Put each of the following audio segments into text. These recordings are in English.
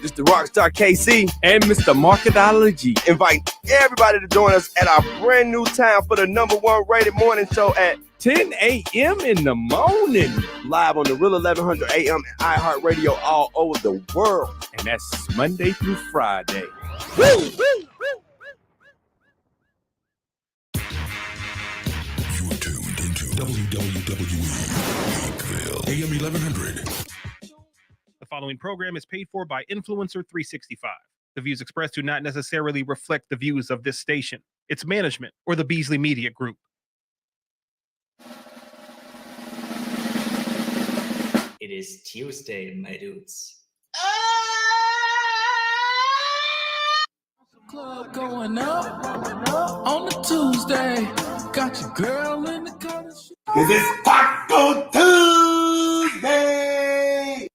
This is the Rockstar KC and Mr. Marketology. Invite everybody to join us at our brand new time for the #1 rated morning show at 10 a.m. in the morning. Live on the Real 1100 AM and iHeartRadio all over the world. And that's Monday through Friday. Woo! Woo! You're tuned into WWE AM 1100. The following program is paid for by Influencer 365. The views expressed do not necessarily reflect the views of this station, its management, or the Beasley Media Group. It is Tuesday, my dudes. Club going up on a Tuesday. Got your girl in the color. This is Taco Tuesday.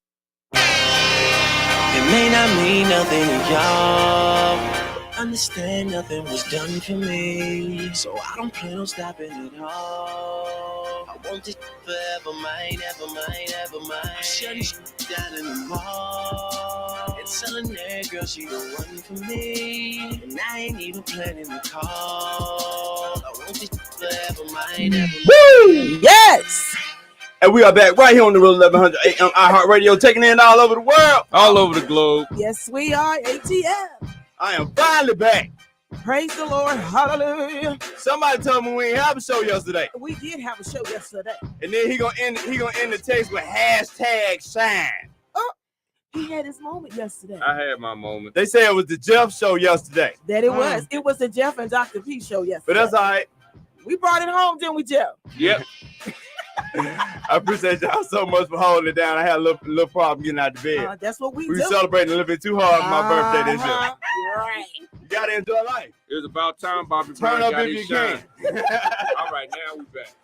It may not mean nothing to y'all, but understand nothing was done for me, so I don't plan on stopping at all. I want this forever mine, ever mine, ever mine. Shutting shit down in the mall and telling that girl she the one for me, and I ain't even planning to call. I want this forever mine, ever mine. Woo! Yes! And we are back right here on the Real 1100 AM iHeartRadio, taking in all over the world. All over the globe. Yes, we are ATL. I am finally back. Praise the Lord. Hallelujah. Somebody told me we didn't have a show yesterday. We did have a show yesterday. And then he gonna end the text with #shine. Oh, he had his moment yesterday. I had my moment. They say it was the Jeff show yesterday. That it was. It was the Jeff and Dr. P show yesterday. But that's all right. We brought it home, didn't we, Jeff? Yep. I appreciate y'all so much for holding it down. I had a little problem getting out of bed. That's what we were do. celebrating a little bit too hard for my birthday this year. Right. You gotta enjoy life. It was about time Bobby Turn Brown up got if his you shine. can. All right, now we back.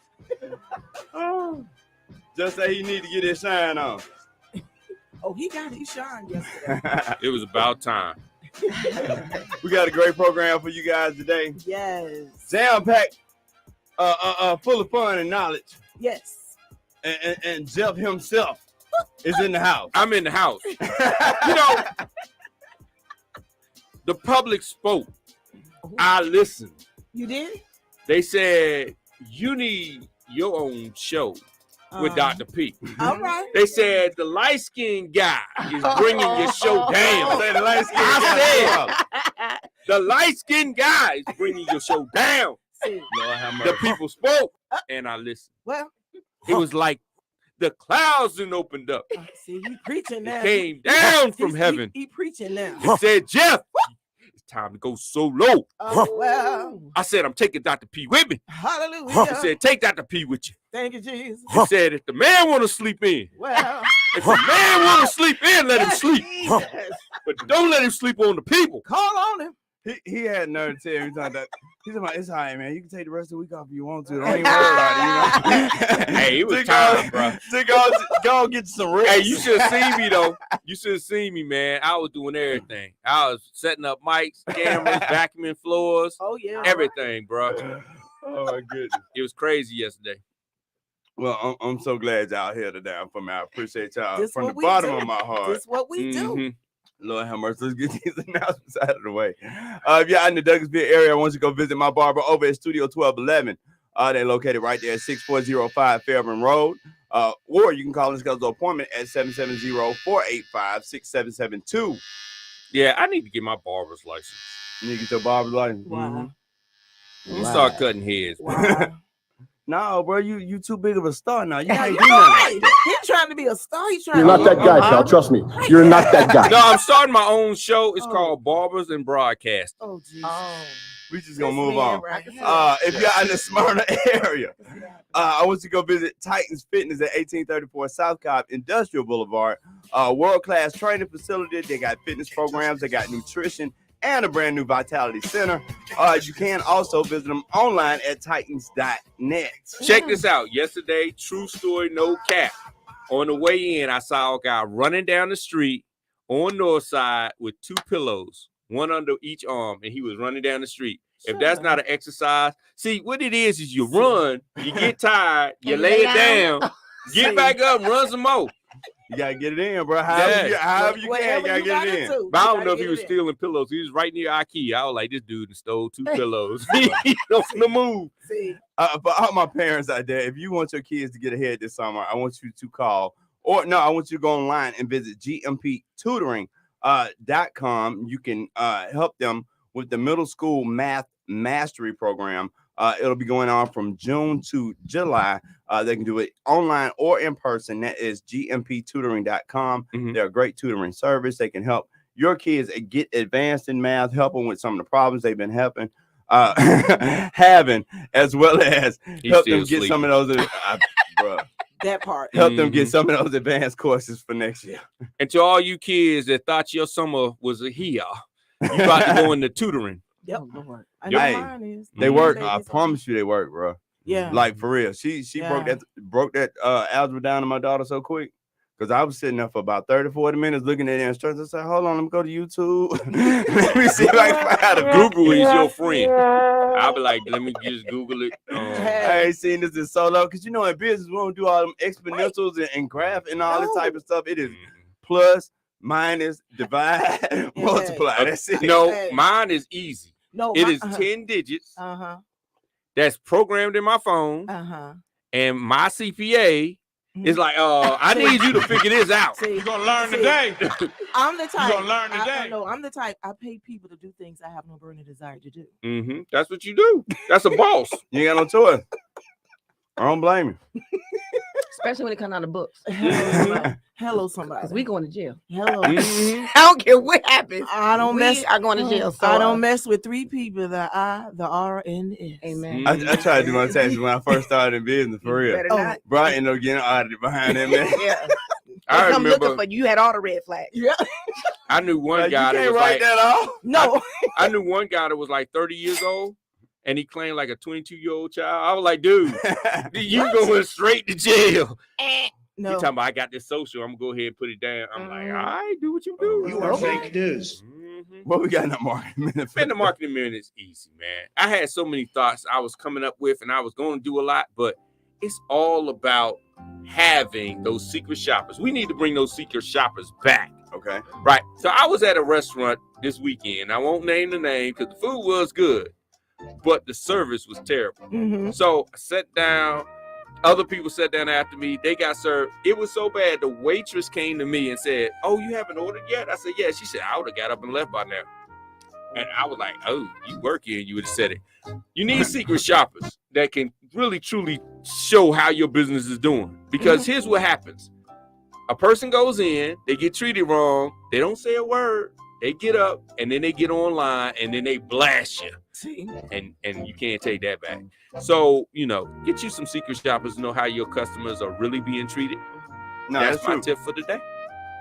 Just say he need to get his shine on. Oh, he got his shine yesterday. It was about time. We got a great program for you guys today. Yes. Jam-packed, full of fun and knowledge. Yes. And Jeff himself is in the house. I'm in the house. You know, the public spoke. I listened. You did? They said, you need your own show with Dr. P. All right. They said the light-skinned guy is bringing your show down. Say the light-skinned I said, the light-skinned guy is bringing your show down. Lord have mercy. The people spoke, and I listened. Well, it was like the clouds done opened up. See, he preaching now. It came down from heaven. He preaching now. It said, Jeff, it's time to go solo. Oh, well. I said, I'm taking Dr. P with me. Hallelujah. He said, take Dr. P with you. Thank you, Jesus. He said, if the man want to sleep in, Well. if the man want to sleep in, let him sleep. Jesus. But don't let him sleep on the people. Call on him. He had nerve to tell me that. He's like, it's all right, man. You can take the rest of the week off if you want to. Don't even worry about it. You know? Hey, it was time, bro. Go get some rest. Hey, you should have seen me, though. You should have seen me, man. I was doing everything. I was setting up mics, cameras, vacuuming floors. Oh, yeah. Everything, bro. Oh, my goodness. It was crazy yesterday. Well, I'm so glad y'all here today for me. I appreciate y'all This from the what we bottom do. of my heart. This what we do. Lord have mercy. Let's get these announcements out of the way. If you're in the Douglasville area, I want you to go visit my barber over at Studio 1211. They're located right there at 6405 Fairburn Road. Or you can call and schedule an appointment at 770-485-6772. Yeah, I need to get my barber's license. You need to get your barber's license. Wow. I'm gonna start cutting heads. Wow. No, bro, you too big of a star now. You Yeah, can't you do nothing right. like that. He's trying to be a star. He's trying You're to not that guy, pal. Trust me. You're not that guy. No, I'm starting my own show. It's called Barbers and Broadcast. Oh, geez. We just gonna This move man on. right here. If you're in the Smyrna area, I want you to go visit Titans Fitness at 1834 South Cobb Industrial Boulevard. World-class training facility. They got fitness programs. They got nutrition and a brand new Vitality Center. You can also visit them online at titans.net. Check this out. Yesterday, true story, no cap. On the way in, I saw a guy running down the street on north side with two pillows, one under each arm, and he was running down the street. If that's not an exercise, see, what it is you run, you get tired, you lay it down, get back up and run some more. You gotta get it in, bro. However you can, you Whatever gotta you get gotta it in. do, But I you don't gotta know if get he was it in. stealing pillows. He was right near IKEA. I was like, this dude done stole 2 pillows. He on the move. See, For all my parents out there, if you want your kids to get ahead this summer, I want you to call, or no, I want you to go online and visit gmptutoring.com. You can help them with the middle school math mastery program. It'll be going on from June to July. They can do it online or in person. That is gmptutoring.com. Mhm. They're a great tutoring service. They can help your kids get advanced in math, help them with some of the problems they've been having, as well as help them get some of those. Bruh, that part. help them get some of those advanced courses for next year. And to all you kids that thought your summer was a here, you about to go into tutoring. Yep. Oh, Lord. I know Hey, mine is. they My work. baby's I on- promise you, they work, bro. Yeah. Like for real. She Yeah. broke that algebra down to my daughter so quick. Because I was sitting there for about 30, 40 minutes looking at the instructions. I said, hold on, let me go to YouTube. Let me see if I can find a Google is your friend. I'll be like, let me just Google it. I ain't seen this in so long. Because you know, in business, we don't do all them exponentials and graph and all this type of stuff. It is plus, minus, divide, multiply. That's it. No, mine is easy. No, it is 10 digits. That's programmed in my phone. And my CPA is like, I need you to figure this out. See, You're gonna learn today. I'm the type. You gonna learn today. I'm the type. I pay people to do things I have no burning desire to do. That's what you do. That's a boss. You ain't got no choice. I don't blame you. Especially when it comes out of books. Hello, somebody. Because we going to jail. Hello. I don't care what happens. I don't we mess. are going to jail. So, I don't mess with 3 people. The I, the R, and the S. Amen. I tried to do my taxes when I first started in business, for real. better not. Bro, I ended up getting audited behind that man. Yeah. I Come looking remember for you. You had all the red flags. Yeah. I knew one Like, guy you that can't was write like, that off. No. I knew one guy that was like 30 years old, and he claimed like a 22-year-old child. I was like, dude, you going straight to jail. No. He talking about, I got this social. I'm gonna go ahead and put it down. I'm like, all right, do what you do. You are fake news. What we got in the market minute? Man, the marketing minute is easy, man. I had so many thoughts I was coming up with, and I was going to do a lot, but it's all about having those secret shoppers. We need to bring those secret shoppers back. Okay. Right. So I was at a restaurant this weekend. I won't name the name because the food was good, but the service was terrible. So I sat down. Other people sat down after me. They got served. It was so bad. The waitress came to me and said, "Oh, you haven't ordered yet?" I said, "Yeah." She said, "I would have got up and left by now." And I was like, "Oh, you work here. You would have said it." You need secret shoppers that can really, truly show how your business is doing. Because here's what happens. A person goes in, they get treated wrong. They don't say a word. They get up and then they get online and then they blast you. See? And you can't take that back. So, get you some secret shoppers to know how your customers are really being treated. No, that's that's my true. tip for the day.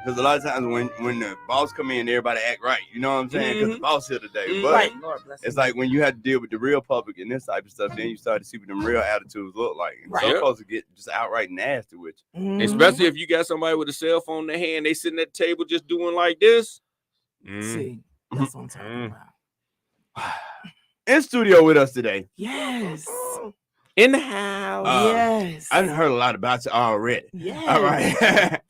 Because a lot of times when the boss come in, everybody act right. You know what I'm saying? Because the boss here today. But Right. Lord bless it's like when you had to deal with the real public and this type of stuff, then you start to see what them real attitudes look like. And some Right. folks will get just outright nasty with you. Especially if you got somebody with a cell phone in their hand, they sitting at the table just doing like this. See, that's what I'm talking about. In studio with us today. Yes. In the house. Yes. I done heard a lot about you already. Yes. All right.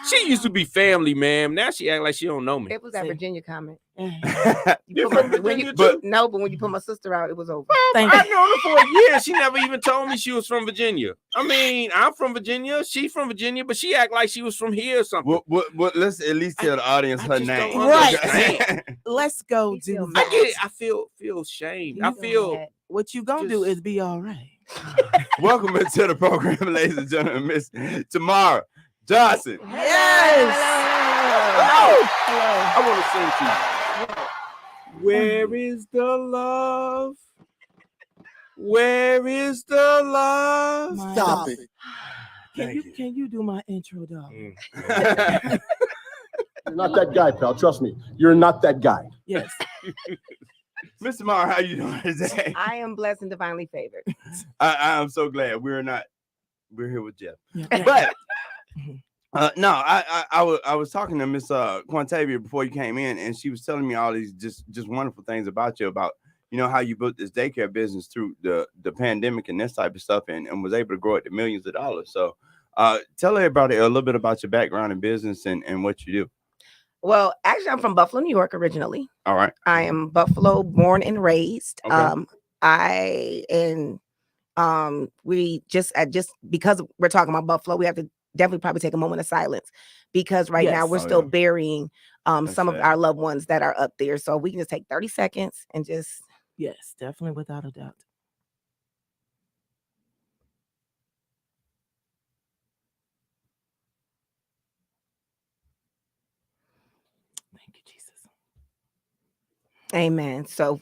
She used to be family, ma'am. Now she act like she don't know me. It was that Virginia comment. You're from Virginia too? No, but when you put my sister out, it was over. Thank I've known her for a year. She never even told me she was from Virginia. I mean, I'm from Virginia. She's from Virginia, but she act like she was from here or something. Well, let's at least tell the audience her just name. don't Right. understand. Let's go do I that. get it. I feel shamed. I feel What you gonna do is be all right. Welcome into the program, ladies and gentlemen. Miss Tamara Johnson. Yes. I want to sing to you. Where is the love? Where is the love? Stop it. Can you do my intro, dog? You're not that guy, pal. Trust me. You're not that guy. Yes. Miss Tamara, how you doing today? I am blessed and divinely favored. I am so glad we're here with Jeff. Yeah. But no, I was talking to Miss Quantavia before you came in, and she was telling me all these just wonderful things about you, about how you built this daycare business through the pandemic and this type of stuff, and was able to grow it to millions of dollars. So Tell everybody a little bit about your background in business and what you do. Well, actually, I'm from Buffalo, New York originally. All right. I am Buffalo born and raised. Okay. We just because we're talking about Buffalo, we have to definitely probably take a moment of silence because right now Yes. we're Oh, still yeah. burying That's some of sad. our loved ones that are up there. So we can just take 30 seconds and just Yes, definitely, without a doubt. Thank you, Jesus. amen. So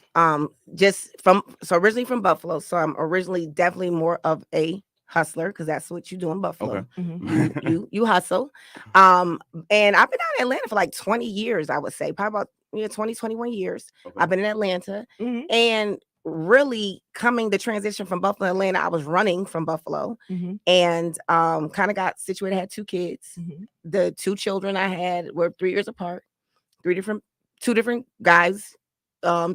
originally from Buffalo. So I'm originally definitely more of a hustler because that's what you do in Buffalo. Okay. Mhm. You hustle. And I've been out in Atlanta for like 20 years, I would say, probably about 20, 21 years. Okay. I've been in Atlanta Mhm. and really coming the transition from Buffalo to Atlanta, I was running from Buffalo Mhm. and kind of got situated, had 2 kids. Mhm. The 2 children I had were 3 years apart, 2 different guys.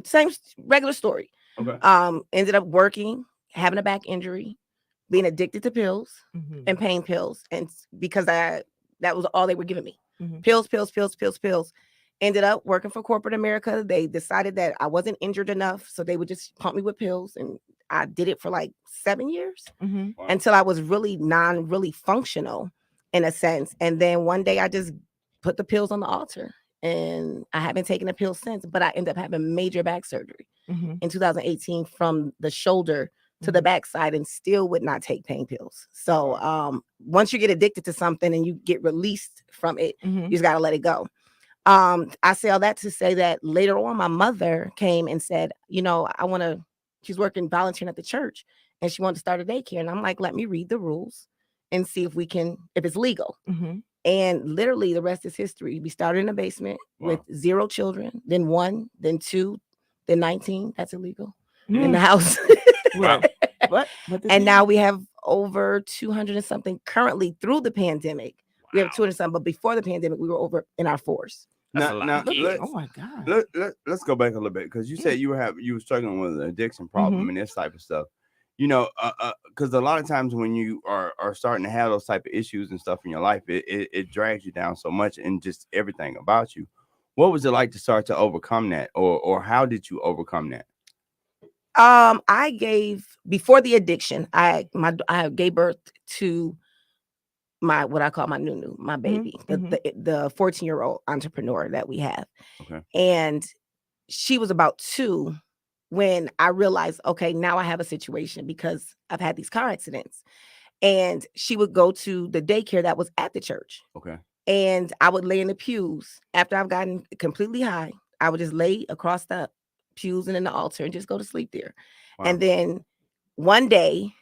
Same regular story. Okay. Ended up working, having a back injury, being addicted to pills Mhm. and pain pills, and because that was all they were giving me. Mhm. Pills. Ended up working for corporate America. They decided that I wasn't injured enough, so they would just pump me with pills, and I did it for like 7 years Mhm. Wow. until I was really functional in a sense. And then one day I just put the pills on the altar, and I haven't taken a pill since. But I ended up having major back surgery Mhm. in 2018 from the shoulder to the backside, and still would not take pain pills. So once you get addicted to something and you get released from it, you Mhm. just got to let it go. I say all that to say that later on, my mother came and said, she's working volunteering at the church and she wanted to start a daycare. And I'm like, let me read the rules and see if it's legal. Mhm. And literally the rest is history. We started in a basement with 0 children, then 1, then 2, then 19. That's illegal in the house. Wow. But And now we have over 200 and something currently through the pandemic. We have 200 and something, but before the pandemic, we were over in our 4s. That's a Now, lot. now Yeah. oh my God. let's go back a little bit because you said you were struggling with an addiction problem and this type of stuff. Because a lot of times when you are starting to have those type of issues and stuff in your life, it drags you down so much and just everything about you. What was it like to start to overcome that, or how did you overcome that? I gave before the addiction. I gave birth to what I call my Nunu, my baby, the 14-year-old entrepreneur that we have. Okay. And she was about 2 when I realized, okay, now I have a situation because I've had these car accidents. And she would go to the daycare that was at the church. Okay. And I would lay in the pews after I've gotten completely high. I would just lay across the pews and in the altar and just go to sleep there. Wow. And then one day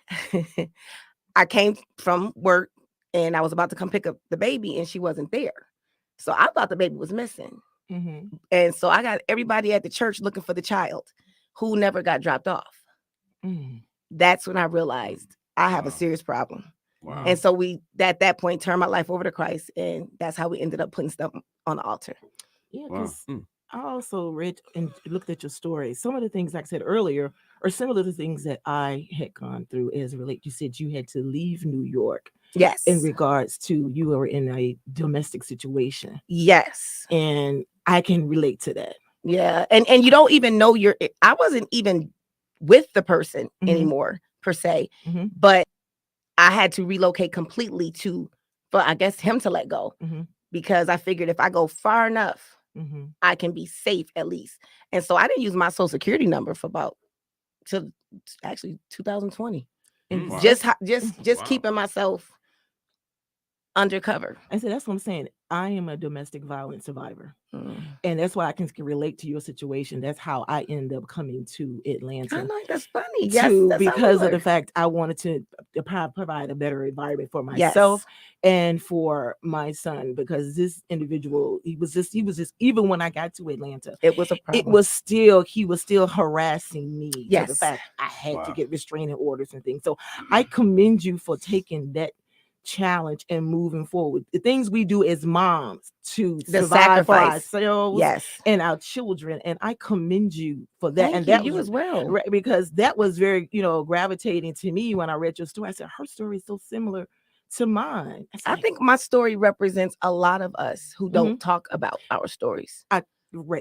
I came from work and I was about to come pick up the baby and she wasn't there. So I thought the baby was missing. Mhm. And so I got everybody at the church looking for the child who never got dropped off. Mhm. That's when I realized I have a Wow. serious problem. Wow. And so we, at that point, turned my life over to Christ. And that's how we ended up putting stuff on the altar. Yeah, Wow. because I also read and looked at your story. Some of the things, like I said earlier, are similar to things that I had gone through as relate. You said you had to leave New York. Yes. In regards to you were in a domestic situation. Yes. And I can relate to that. Yeah. And you don't even know I wasn't even with the person anymore per se, but I had to relocate completely for I guess him to let go because I figured if I go far enough, I can be safe at least. And so I didn't use my social security number for till actually 2020. And Wow. just keeping myself undercover. I said, that's what I'm saying. I am a domestic violence survivor. Mm. And that's why I can relate to your situation. That's how I ended up coming to Atlanta. I know, that's funny. Yes, because of the fact I wanted to provide a better environment for myself and for my son, because this individual, he was just, even when I got to Atlanta, it was a problem. He was still harassing me. Yes. To the fact I had to get restraining orders and things. So I commend you for taking that challenge and moving forward. The things we do as moms to survive for ourselves and our children, and I commend you for that. Thank and you as well, because that was very gravitating to me when I read your story. I said her story is so similar to mine. I think my story represents a lot of us who don't talk about our stories.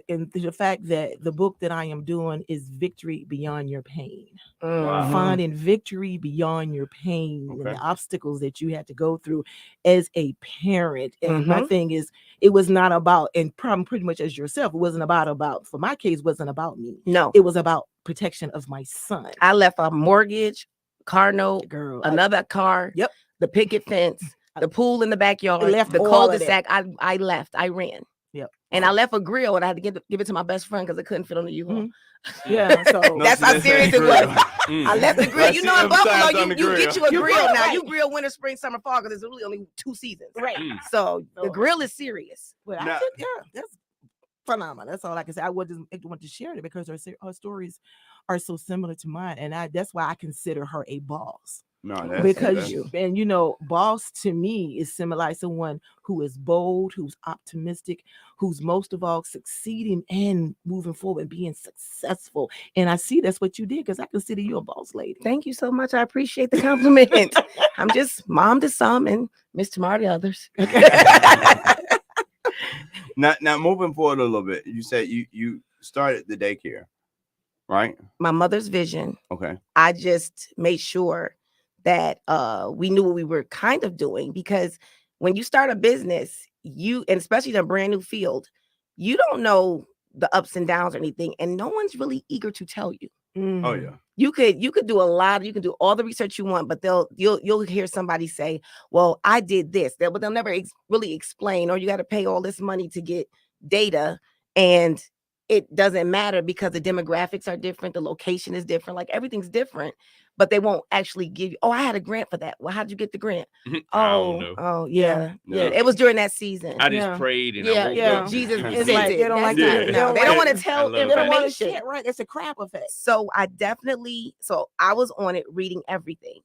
And the fact that the book that I am doing is Victory Beyond Your Pain. Wow. Finding victory beyond your pain and the obstacles that you had to go through as a parent. And my thing is, it was not about, and pretty much as yourself, it wasn't about, for my case, wasn't about me. No. It was about protection of my son. I left a mortgage, car note, Girl, another car, the picket fence, the pool in the backyard, left the all of cul-de-sac. I left. I ran. Yep. And I left a grill and I had to give it to my best friend because it couldn't fit on the U-Haul. Yeah, so that's how serious it was. I left the grill. Let's You know, see in them sides Buffalo, on the you grill. get you a grill grill, now. right. You grill winter, spring, summer, fall because there's really only 2 seasons. Right. So the grill is serious. But Now- I think, that's phenomenal. That's all I can say. I want to share it because her stories are so similar to mine, and that's why I consider her a boss. No, that's Because boss to me is symbolized someone who is bold, who's optimistic, who's most of all succeeding and moving forward and being successful. And I see that's what you did because I consider you a boss lady. Thank you so much. I appreciate the compliment. I'm just mom to some and Miss Tamar to others. Now moving forward a little bit, you said you started the daycare, right? My mother's vision. Okay. I just made sure that we knew what we were kind of doing, because when you start a business, and especially in a brand new field, you don't know the ups and downs or anything, and no one's really eager to tell you. Oh yeah. You could do a lot. You can do all the research you want, but you'll hear somebody say, "Well, I did this," but they'll never really explain. Or you got to pay all this money to get data, and it doesn't matter because the demographics are different, the location is different, like everything's different. But they won't actually give you. Oh, I had a grant for that. Well, how'd you get the grant? I don't know. Oh, yeah. Yeah. It was during that season. I just prayed and I woke up. Jesus It's sent like, it. they don't like That's that. it. No, they don't want to tell I love They don't want to information. share, right? It's a crap effect. So I was on it reading everything.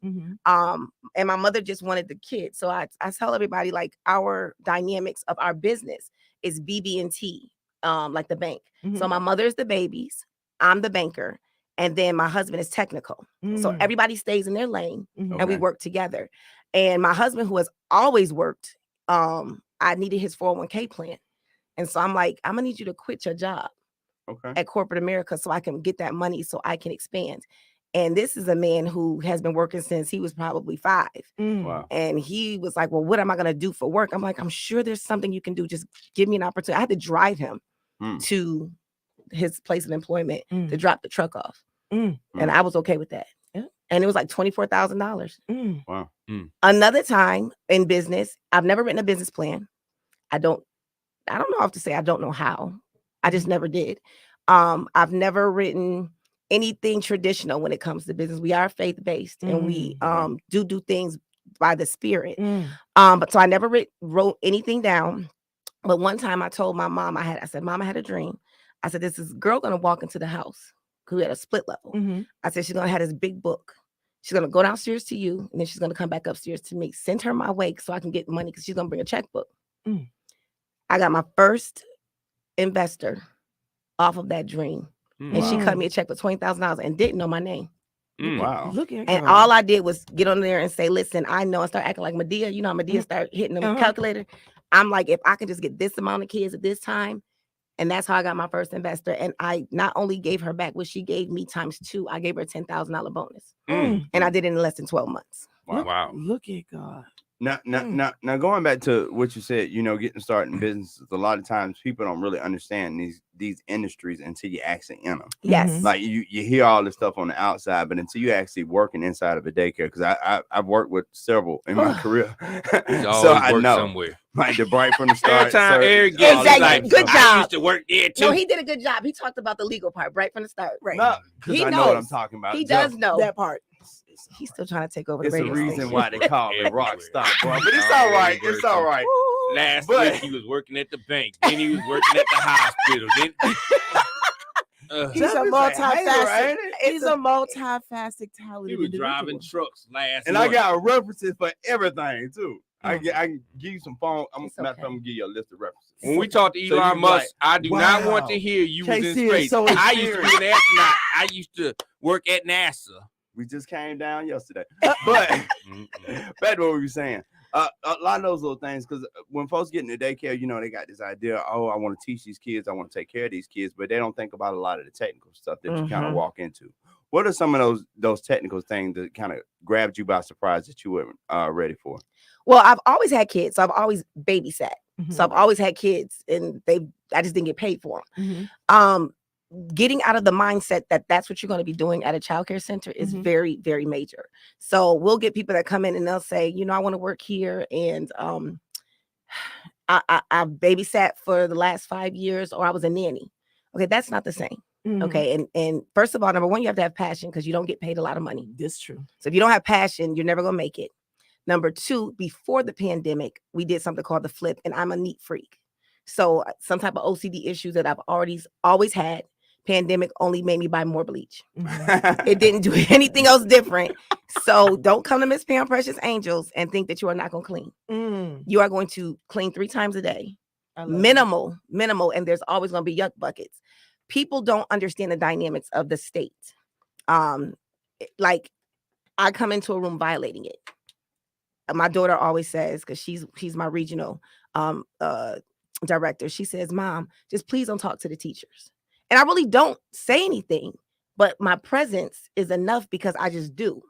And my mother just wanted the kids. So I tell everybody, like, our dynamics of our business is BB&T, like the bank. So my mother is the babies, I'm the banker, and then my husband is technical. So everybody stays in their lane and we work together. And my husband, who has always worked, I needed his 401k plan. And so I'm like, I'm gonna need you to quit your job at corporate America so I can get that money so I can expand. And this is a man who has been working since he was probably 5. Wow. And he was like, well, what am I going to do for work? I'm like, I'm sure there's something you can do. Just give me an opportunity. I had to drive him to his place of employment to drop the truck off. And I was okay with that. And it was like $24,000. Wow. Another time in business, I've never written a business plan. I don't know how to say I don't know how. I just never did. I've never written anything traditional when it comes to business. We are faith-based and we do things by the Spirit. But so I never wrote anything down. But one time I told my mom, I said, Mom, I had a dream. I said, this girl gonna walk into the house because we had a split level. I said, she's gonna have this big book. She's gonna go downstairs to you, and then she's gonna come back upstairs to me. Send her my way so I can get money because she's gonna bring a checkbook. I got my first investor off of that dream. And she cut me a check for $20,000 and didn't know my name. Wow. Look at And God. all I did was get on there and say, listen, I know, and start acting like Medea. You know how Medea start hitting the calculator. I'm like, if I can just get this amount of kids at this time. And that's how I got my first investor. And I not only gave her back what she gave me ×2, I gave her a $10,000 bonus. And I did it in less than 12 months. Wow. Look at God. Now, going back to what you said, getting started in businesses, a lot of times people don't really understand these industries until you actually in them. Yes. Like you hear all this stuff on the outside, but until you actually working inside of a daycare, because I've worked with several in my career, so I know somewhere. like the bright from the start. Eric gets like, good I job. used to work there too. No, he did a good job. He talked about the legal part right from the start. Right. No, because I know what I'm talking about. He does know that part. He's still trying to take over the It's the radio reason station. why they call it rock star, bro. But it's all right. It's all right. Last But- week he was working at the bank. Then he was working at the hospital. Then He's a Jeff is a multifaceted. hater, ain't it? He's a multifaceted talented he was individual. driving trucks last And month. I got references for everything too. I can give you some phone. I'm It's gonna okay. give you a list of references. When we talked to So Elon you Musk, like, I do not want wow, to hear you was in KC is space. so I used to be experienced. an astronaut. I used to work at NASA. We just came down yesterday. But back to what we were saying. A lot of those little things, because when folks get into daycare, you know, they got this idea, oh, I want to teach these kids, I want to take care of these kids, but they don't think about a lot of the technical stuff that you kind of walk into. What are some of those technical things that kind of grabbed you by surprise that you weren't ready for? Well, I've always had kids, so I've always babysat. So I've always had kids, and I just didn't get paid for them. Getting out of the mindset that that's what you're going to be doing at a childcare center is very, very major. So we'll get people that come in and they'll say, you know, I want to work here, and I babysat for the last 5 years, or I was a nanny. Okay, that's not the same. Okay, and first of all, number one, you have to have passion, because you don't get paid a lot of money. That's true. So if you don't have passion, you're never gonna make it. Number two, before the pandemic, we did something called the flip, and I'm a neat freak. So some type of OCD issues that I've always had. Pandemic only made me buy more bleach. It didn't do anything else different. So don't come to Miss Pam Precious Angels and think that you are not going to clean. You are going to clean 3 times a day. Minimal. And there's always going to be yuck buckets. People don't understand the dynamics of the state. Like, I come into a room violating it. My daughter always says, because she's my regional director, she says, Mom, just please don't talk to the teachers. And I really don't say anything, but my presence is enough, because I just do.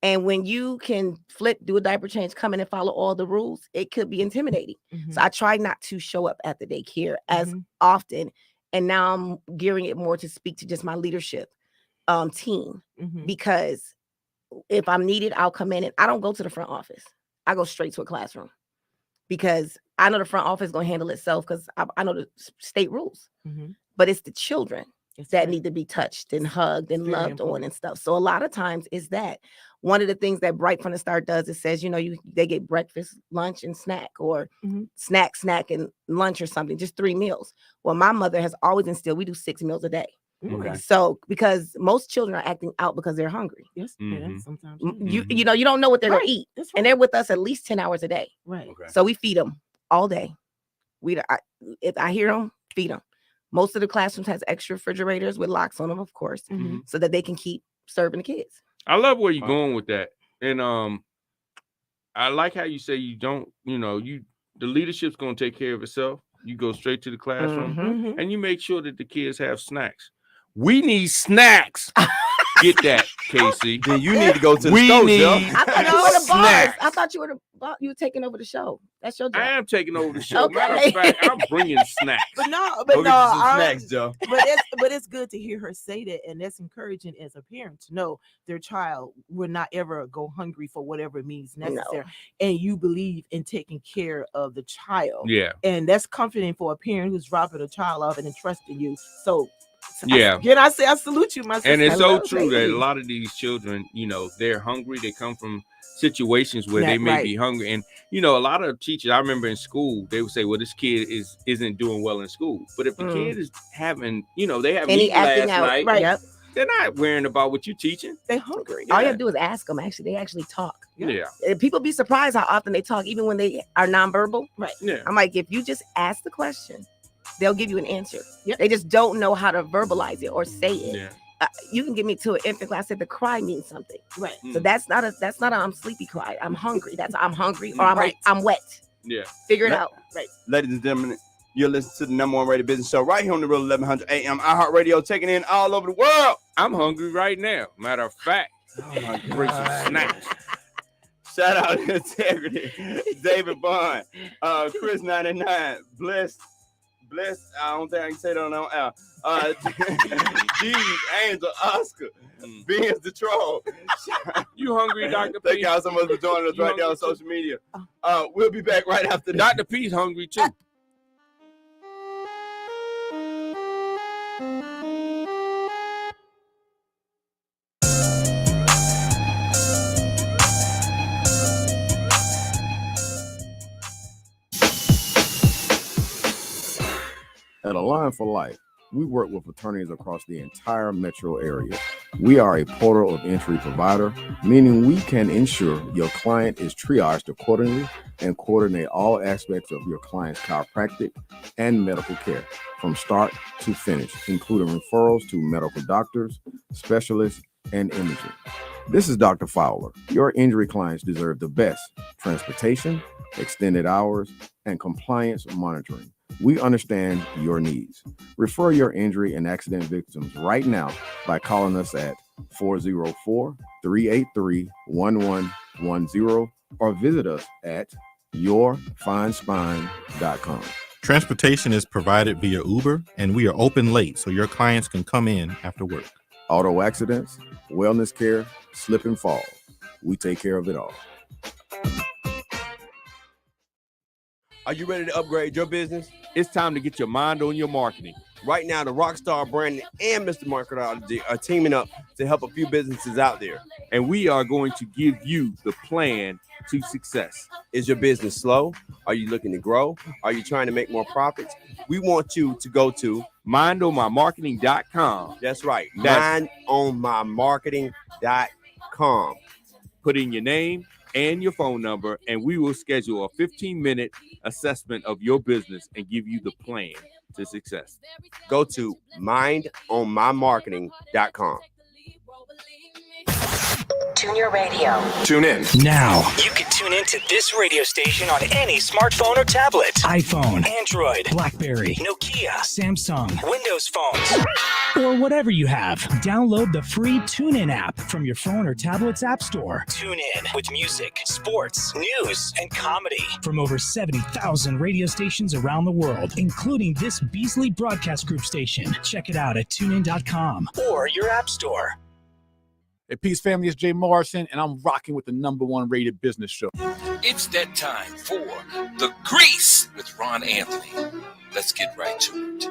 And when you can do a diaper change, come in and follow all the rules, it could be intimidating. So I try not to show up at the daycare as often. And now I'm gearing it more to speak to just my leadership team, because if I'm needed, I'll come in, and I don't go to the front office. I go straight to a classroom, because I know the front office is going to handle itself, because I know the state rules. But it's the children that need to be touched and hugged and loved on and stuff. So a lot of times is that one of the things that Bright from the Start does, it says, you know, they get breakfast, lunch, and snack, or snack, and lunch or something, just 3 meals. Well, my mother has always instilled, we do 6 meals a day. Okay. So because most children are acting out because they're hungry. Yes, sometimes. You know, you don't know what they're going to eat. Right. And they're with us at least 10 hours a day. Right. Okay. So we feed them all day. If I hear them, feed them. Most of the classrooms has extra refrigerators with locks on them, of course, so that they can keep serving the kids. I love where you're going with that. And I like how you say you don't, you know, the leadership's going to take care of itself. You go straight to the classroom and you make sure that the kids have snacks. We need snacks. Get that, Casey. Then you need to go to the store, Joe. I thought you were the boss. I thought you were taking over the show. That's your job. I am taking over the show. Okay. Matter of fact, I'm bringing snacks. But no, snacks, Joe. But it's good to hear her say that, and that's encouraging as a parent to know their child will not ever go hungry for whatever means necessary, and you believe in taking care of the child. Yeah, and that's comforting for a parent who's dropping a child off and entrusting you. So. Yeah. Again, I salute you, my sister. And it's so true that a lot of these children, you know, they're hungry. They come from situations where they may be hungry. And, you know, a lot of teachers, I remember in school, they would say, well, this kid isn't doing well in school. But if the kid is having, you know, they have eaten last night, right? They're not worrying about what you're teaching. They're hungry. All you have to do is ask them. Actually, they actually talk. Yeah. People be surprised how often they talk, even when they are nonverbal. Right. Yeah. I'm like, if you just ask the question, they'll give you an answer. They just don't know how to verbalize it or say it. Yeah. You can give me to an infant class, said the cry means something. Right. So that's not a I'm sleepy cry. I'm hungry. That's I'm hungry, or I'm wet. Yeah. Figure it out. Right. Ladies and gentlemen, you're listening to the #1 rated business show right here on the Real 1100 AM iHeartRadio, taking in all over the world. I'm hungry right now. Matter of fact, bring some snacks. Shout out to Integrity, David Bond, Chris 99, Bless. I don't think I can say that on air. Jeez, Angel, Oscar, Benz the Troll. You hungry, Dr. P? Thank y'all so much for joining us right there on social media. We'll be back right after this. Dr. P's hungry too. At Align for Life, we work with attorneys across the entire metro area. We are a portal of entry provider, meaning we can ensure your client is triaged accordingly and coordinate all aspects of your client's chiropractic and medical care from start to finish, including referrals to medical doctors, specialists, and imaging. This is Dr. Fowler. Your injury clients deserve the best transportation, extended hours, and compliance monitoring. We understand your needs. Refer your injury and accident victims right now by calling us at 404-383-1110 or visit us at yourfinespine.com. Transportation is provided via Uber, and we are open late so your clients can come in after work. Auto accidents, wellness care, slip and fall. We take care of it all. Are you ready to upgrade your business? It's time to get your mind on your marketing. Right now, the Rockstar Branding and Mr. Marketology are teaming up to help a few businesses out there. And we are going to give you the plan to success. Is your business slow? Are you looking to grow? Are you trying to make more profits? We want you to go to mindonmymarketing.com. That's right. mindonmymarketing.com. Put in your name and your phone number, and we will schedule a 15-minute assessment of your business and give you the plan to success. Go to mindonmymarketing.com. Tune your radio. Tune in Now. You can tune into this radio station on any smartphone or tablet. iPhone, Android, BlackBerry, Nokia, Samsung, Windows phones, or whatever you have. Download the free TuneIn app from your phone or tablet's app store. Tune in with music, sports, news, and comedy from over 70,000 radio stations around the world, including this Beasley Broadcast Group station. Check it out at tunein.com or your app store. Hey, peace, family. It's Jay Morrison, and I'm rocking with the #1 rated business show. It's that time for The Grease with Ron Anthony. Let's get right to it.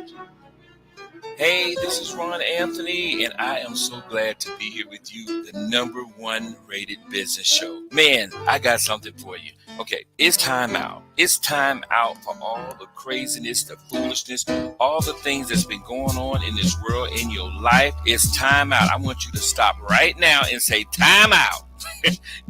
Hey, this is Ron Anthony, and I am so glad to be here with you, the #1 rated business show. Man, I got something for you. Okay, it's time out. It's time out for all the craziness, the foolishness, all the things that's been going on in this world, in your life. It's time out. I want you to stop right now and say, time out.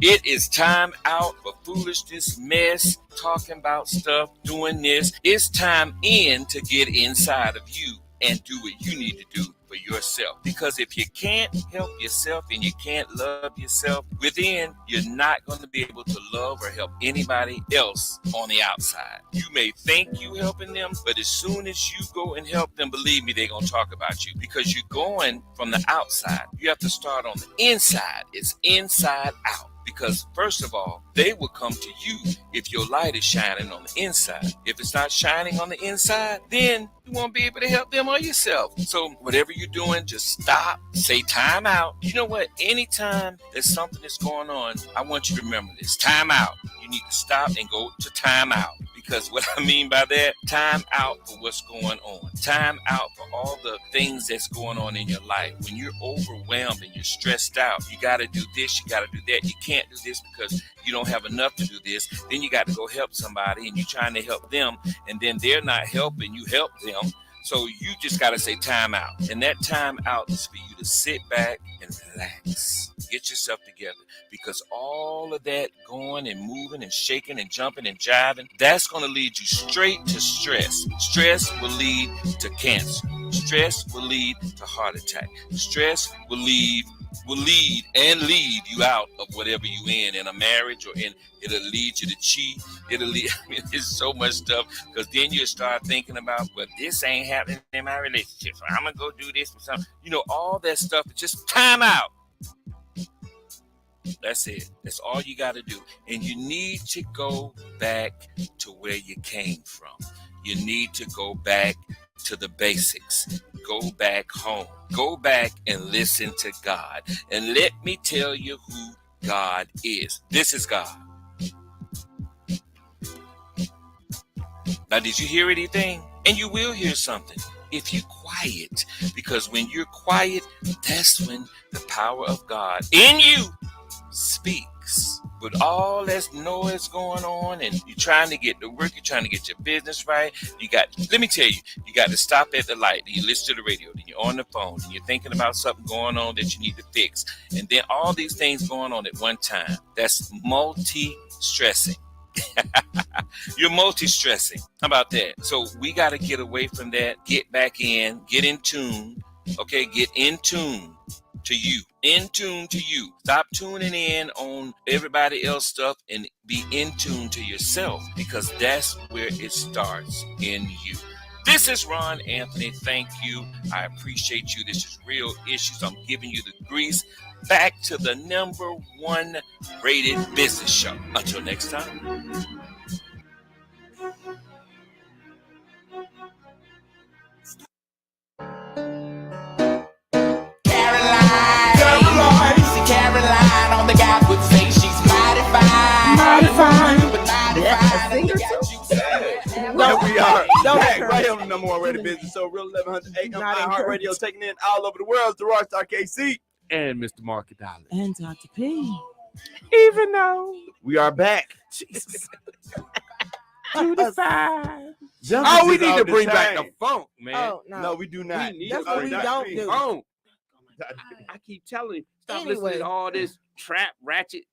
It is time out for foolishness, mess, talking about stuff, doing this. It's time in to get inside of you and do what you need to do for yourself. Because if you can't help yourself and you can't love yourself within, you're not going to be able to love or help anybody else on the outside. You may think you helping them, but as soon as you go and help them, believe me, they're going to talk about you because you're going from the outside. You have to start on the inside. It's inside out. Because first of all, they will come to you if your light is shining on the inside. If it's not shining on the inside, then you won't be able to help them or yourself. So whatever you're doing, just stop, say time out. You know what? Anytime there's something that's going on, I want you to remember this. Time out. You need to stop and go to time out. Because what I mean by that, time out for what's going on. Time out for all the things that's going on in your life. When you're overwhelmed and you're stressed out, you got to do this, you got to do that. You can't do this because you don't have enough to do this. Then you got to go help somebody and you're trying to help them. And then they're not helping you help them. So you just got to say time out. And that time out is for you to sit back and relax. Get yourself together. Because all of that going and moving and shaking and jumping and jiving, that's going to lead you straight to stress. Stress will lead to cancer. Stress will lead to heart attack. Stress will lead you out of whatever you in a marriage, or it'll lead you to cheat. It'll lead, there's so much stuff, because then you start thinking about, well, this ain't happening in my relationship, so I'm gonna go do this or something. You know, all that stuff, just time out. That's it. That's all you got to do. And you need to go back to where you came from. You need to go back to the basics. Go back home. Go back and listen to God. And let me tell you who God is. This is God. Now, did you hear anything? And you will hear something if you're quiet. Because when you're quiet, that's when the power of God in you speaks. With all that noise going on, and you're trying to get to work, you're trying to get your business right, let me tell you, you got to stop at the light, then you listen to the radio, then you're on the phone, and you're thinking about something going on that you need to fix, and then all these things going on at one time. That's multi-stressing. You're multi-stressing. How about that? So we got to get away from that, get back in, get in tune. Okay, get in tune to you. In tune to you. Stop tuning in on everybody else stuff and be in tune to yourself, because that's where it starts, in you. This is Ron Anthony. Thank you. I appreciate you. This is Real Issues. I'm giving you the grease. Back to the #1 rated business show. Until next time. Caroline, all the guys would say she's mighty fine. Mighty fine. But Well, we are back right here on the #1 rated business show, Real 1100 AM iHeartRadio, taking in all over the world. It's the Rockstar KC and Mr. Market Dollar and Dr. P. Even though we are back. Jesus. We need to bring back the funk, man. Oh, no. We do not. That's what we don't do. Funk. I keep telling you, stop listening to all this trap ratchet.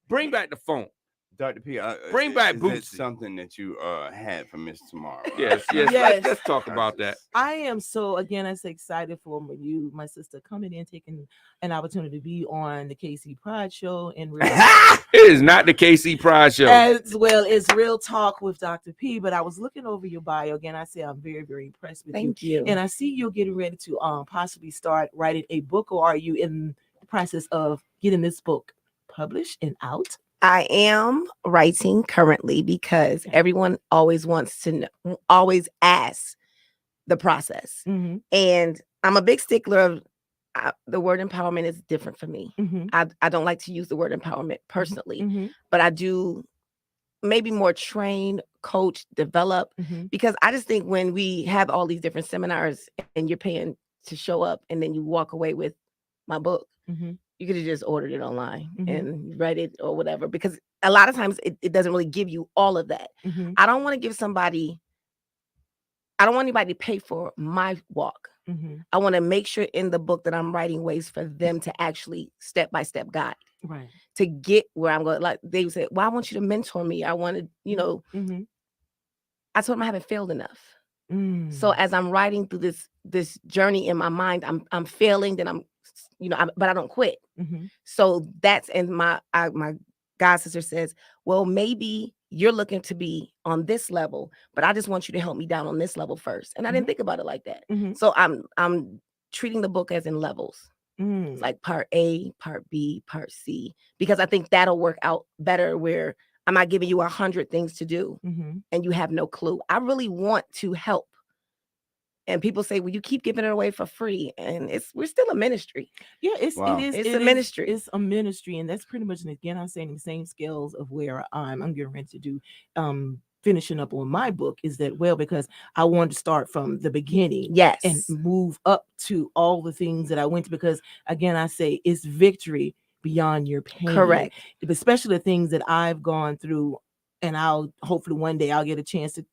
Bring back the funk. Dr. P, bring back is Bootsy. that something that you had from Miss Tomorrow? Yes. Let's talk about that. I am so, again, I'm so excited for you, my sister, coming in, taking an opportunity to be on the KC Pride Show. And it is not the KC Pride Show. As well as Real Talk with Dr. P. But I was looking over your bio again. I say I'm very, very impressed with you. Thank you. And I see you're getting ready to possibly start writing a book, or are you in the process of getting this book published and out? I am writing currently because everyone always wants to know, always asks the process. Mm-hmm. And I'm a big stickler of the word empowerment is different for me. Mm-hmm. I don't like to use the word empowerment personally, Mm-hmm. but I do maybe more train, coach, develop, Mm-hmm. because I just think when we have all these different seminars and you're paying to show up and then you walk away with my book, Mm-hmm. you could have just ordered it online Mhm. and read it or whatever, because a lot of times it doesn't really give you all of that. Mm-hmm. I don't want to give somebody, I don't want anybody to pay for my walk. Mm-hmm. I want to make sure in the book that I'm writing ways for them to actually step-by-step guide Right. to get where I'm going. Like they said, well, I want you to mentor me. I wanted, Mm-hmm. I told them I haven't failed enough. Mm. So as I'm writing through this journey in my mind, I'm failing, then I'm but I don't quit. Mm-hmm. So that's, and my god sister says, well, maybe you're looking to be on this level, but I just want you to help me down on this level first. And I didn't think about it like that. Mm-hmm. So I'm treating the book as in levels. Mm. It's like part A, part B, part C, because I think that'll work out better where I'm not giving you 100 things to do Mm-hmm. and you have no clue. I really want to help. And people say, well, you keep giving it away for free. And we're still a ministry. Yeah, it is. It's a ministry. It's a ministry. And that's pretty much, and again, I'm saying the same scales of where I'm getting ready to do finishing up on my book is that, well, because I wanted to start from the beginning. Yes. And move up to all the things that I went to, because again, I say it's victory beyond your pain. Correct. Especially the things that I've gone through, and I'll hopefully one day I'll get a chance to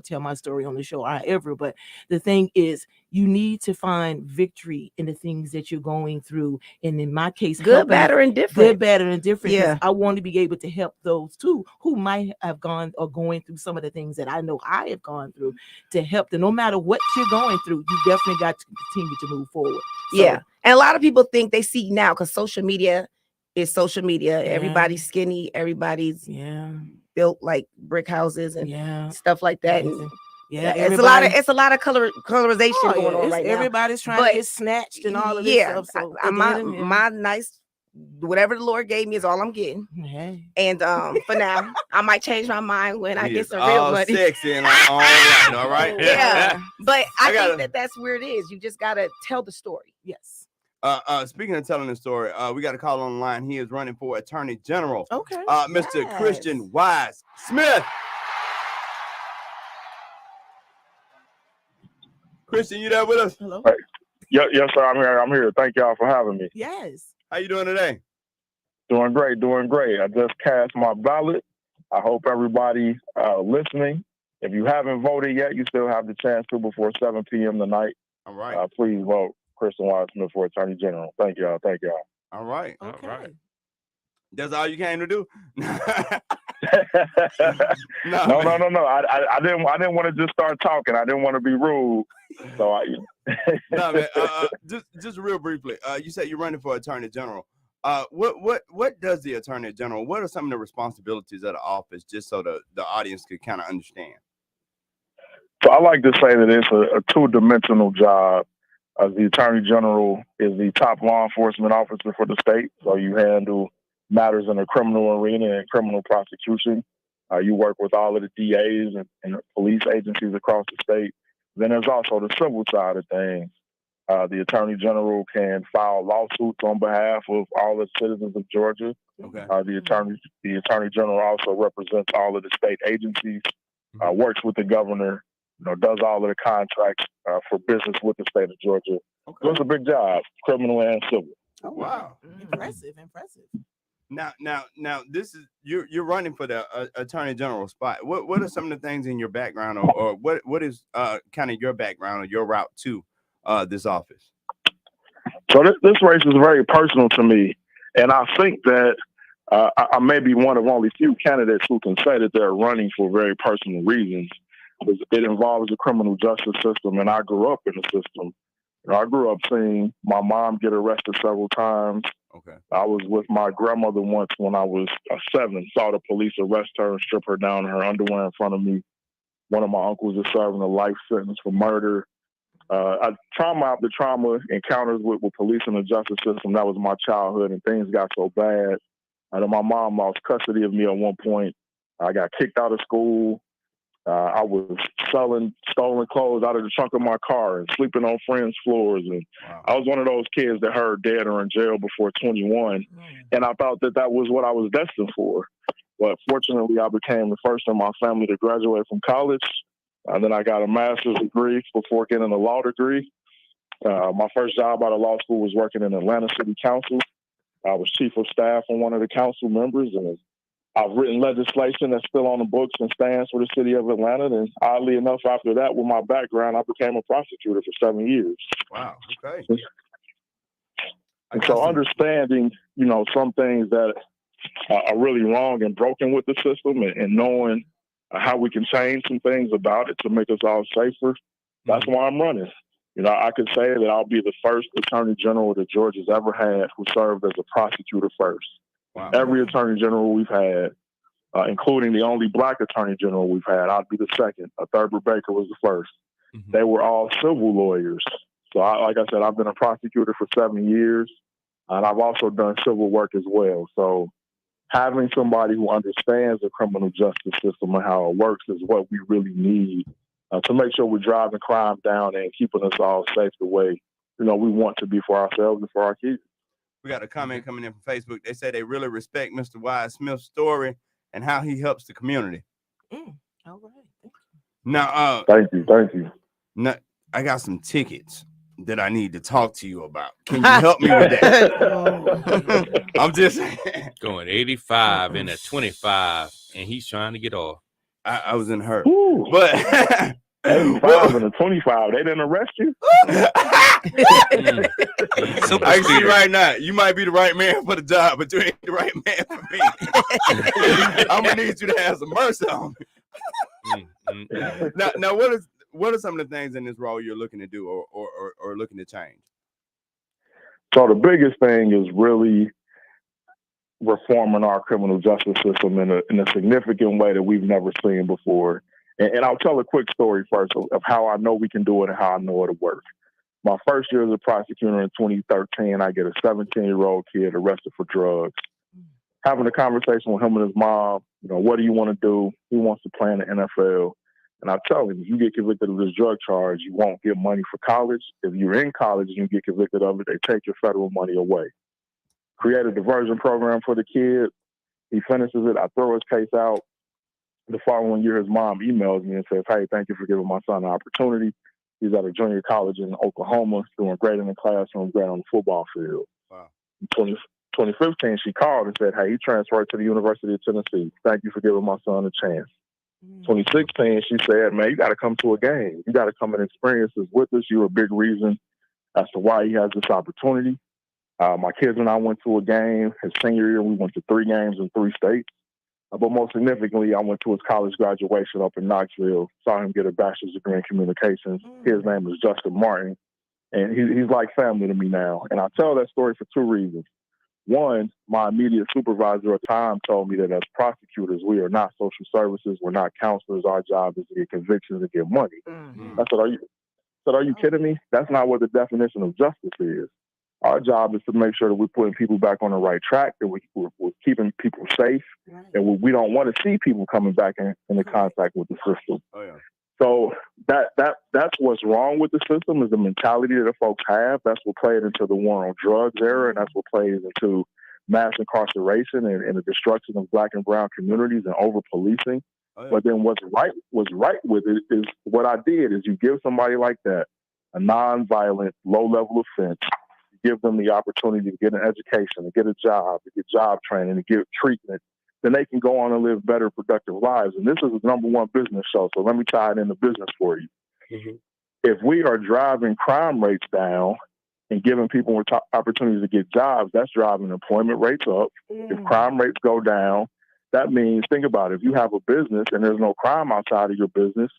tell my story on the show, however. But the thing is, you need to find victory in the things that you're going through. And in my case, Good, bad, or indifferent. Good, bad, or indifferent. Yeah. I want to be able to help those too who might have gone or going through some of the things that I know I have gone through, to help them. No matter what you're going through, you definitely got to continue to move forward. So, yeah. And a lot of people think they see now, because social media is social media. Yeah. Everybody's skinny. Everybody's built like brick houses and stuff like that. And yeah, it's a lot of colorization going on right now. Everybody's trying to get snatched and all of this stuff. So my nice, whatever the Lord gave me is all I'm getting. Hey. And for now, I might change my mind when I get some real money. Sexy and like, all right. Yeah, but I think that's where it is. You just gotta tell the story. Yes. Speaking of telling the story, we got a call on the line. He is running for Attorney General. Okay. Mr. Christian Wise Smith. Christian, you there with us? Hello. Hey. Yes, sir. I'm here. I'm here. Thank y'all for having me. Yes. How you doing today? Doing great. I just cast my ballot. I hope everybody listening, if you haven't voted yet, you still have the chance to before 7 p.m. tonight. All right. Please vote Christian Wise Smith for Attorney General. Thank y'all. All right. Okay. All right. That's all you came to do? No. I didn't want to just start talking. I didn't want to be rude. So No, man. Just real briefly. You said you're running for Attorney General. What does the Attorney General? What are some of the responsibilities of the office, just so the audience could kind of understand? So I like to say that it's a two-dimensional job. The Attorney General is the top law enforcement officer for the state. So you handle matters in the criminal arena and criminal prosecution. You work with all of the DAs and police agencies across the state. Then there's also the civil side of things. The Attorney General can file lawsuits on behalf of all the citizens of Georgia. Okay. The Attorney General also represents all of the state agencies, works with the governor, does all of the contracts for business with the state of Georgia. Okay. So it's a big job, criminal and civil. Oh wow, impressive. Now, this is you're running for the Attorney General spot. What are some of the things in your background, or what is kind of your background or your route to this office? So this race is very personal to me, and I think that I may be one of only few candidates who can say that they're running for very personal reasons. It involves the criminal justice system, and I grew up in the system. I grew up seeing my mom get arrested several times. Okay. I was with my grandmother once when I was 7, saw the police arrest her and strip her down in her underwear in front of me. One of my uncles is serving a life sentence for murder. Trauma after trauma, encounters with police and the justice system, that was my childhood, and things got so bad. My mom lost custody of me at one point. I got kicked out of school. I was selling stolen clothes out of the trunk of my car and sleeping on friends' floors. And wow. I was one of those kids that heard dead or in jail before 21. And I thought that was what I was destined for. But fortunately, I became the first in my family to graduate from college. And then I got a master's degree before getting a law degree. My first job out of law school was working in Atlanta City Council. I was chief of staff on one of the council members, and I've written legislation that's still on the books and stands for the city of Atlanta. And oddly enough, after that, with my background, I became a prosecutor for 7 years. Wow. Okay. And so understanding, some things that are really wrong and broken with the system, and knowing how we can change some things about it to make us all safer, that's why I'm running. I could say that I'll be the first Attorney General that Georgia's ever had who served as a prosecutor first. Wow. Every Attorney General we've had, including the only Black Attorney General we've had, I'd be the second. Thurber Baker was the first. Mm-hmm. They were all civil lawyers. So, like I said, I've been a prosecutor for 7 years, and I've also done civil work as well. So having somebody who understands the criminal justice system and how it works is what we really need to make sure we're driving crime down and keeping us all safe the way, we want to be for ourselves and for our kids. We got a comment coming in from Facebook. They say they really respect Mr. Wyatt Smith's story and how he helps the community. All right. Now, thank you. Now, I got some tickets that I need to talk to you about. Can you help me with that? I'm just going 85 in a 25, and he's trying to get off. I was in hurt, Ooh. But 85 and a 25, they didn't arrest you. I see right now, you might be the right man for the job, but you ain't the right man for me. I'm gonna need you to have some mercy on me. Now, what are some of the things in this role you're looking to do or looking to change? So the biggest thing is really reforming our criminal justice system in a significant way that we've never seen before. And I'll tell a quick story first of how I know we can do it and how I know it'll work. My first year as a prosecutor in 2013, I get a 17-year-old kid arrested for drugs. Having a conversation with him and his mom, what do you want to do? He wants to play in the NFL. And I tell him, if you get convicted of this drug charge, you won't get money for college. If you're in college and you get convicted of it, they take your federal money away. Create a diversion program for the kid. He finishes it. I throw his case out. The following year, his mom emails me and says, hey, thank you for giving my son an opportunity. He's at a junior college in Oklahoma, doing great in the classroom, great on the football field. Wow. In 2015, she called and said, hey, he transferred to the University of Tennessee. Thank you for giving my son a chance. 2016, she said, man, you got to come to a game. You got to come and experience this with us. You're a big reason as to why he has this opportunity. My kids and I went to a game his senior year. We went to 3 games in 3 states. But most significantly, I went to his college graduation up in Knoxville, saw him get a bachelor's degree in communications. His name is Justin Martin, and he's like family to me now. And I tell that story for two reasons. One, my immediate supervisor at the time told me that as prosecutors, we are not social services, we're not counselors. Our job is to get convictions and get money. I said, are you kidding me? That's not what the definition of justice is. Our job is to make sure that we're putting people back on the right track, that we're keeping people safe, and we don't want to see people coming back into contact with the system. So that's what's wrong with the system, is the mentality that the folks have. That's what played into the war on drugs era, and that's what plays into mass incarceration and the destruction of Black and brown communities and over policing. But then what's right with it is what I did is you give somebody like that a non-violent, low-level offense, give them the opportunity to get an education, to get a job, to get job training, to get treatment, then they can go on and live better, productive lives. And this is the number one business show, so let me tie it into business for you. If we are driving crime rates down and giving people opportunities to get jobs, that's driving employment rates up. If crime rates go down, that means, think about it, if you have a business and there's no crime outside of your business,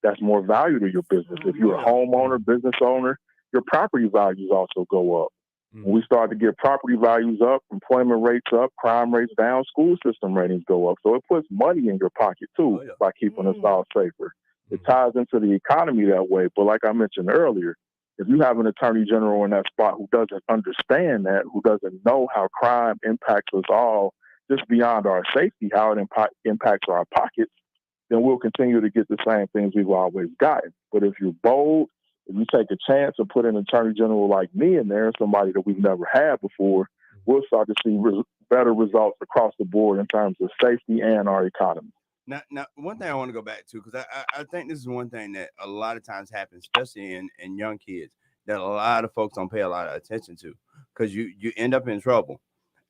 that's more value to your business. If you're a homeowner, business owner, your property values also go up. When we start to get property values up, employment rates up, crime rates down, school system ratings go up. So it puts money in your pocket too by keeping us all safer. It ties into the economy that way. But like I mentioned earlier, if you have an attorney general in that spot who doesn't understand that, who doesn't know how crime impacts us all just beyond our safety, how it impacts our pockets, then we'll continue to get the same things we've always gotten. But if you're bold, if you take a chance and put an attorney general like me in there, somebody that we've never had before, we'll start to see better results across the board in terms of safety and our economy. Now, one thing I want to go back to, because I think this is one thing that a lot of times happens, especially in young kids, that a lot of folks don't pay a lot of attention to, because you end up in trouble.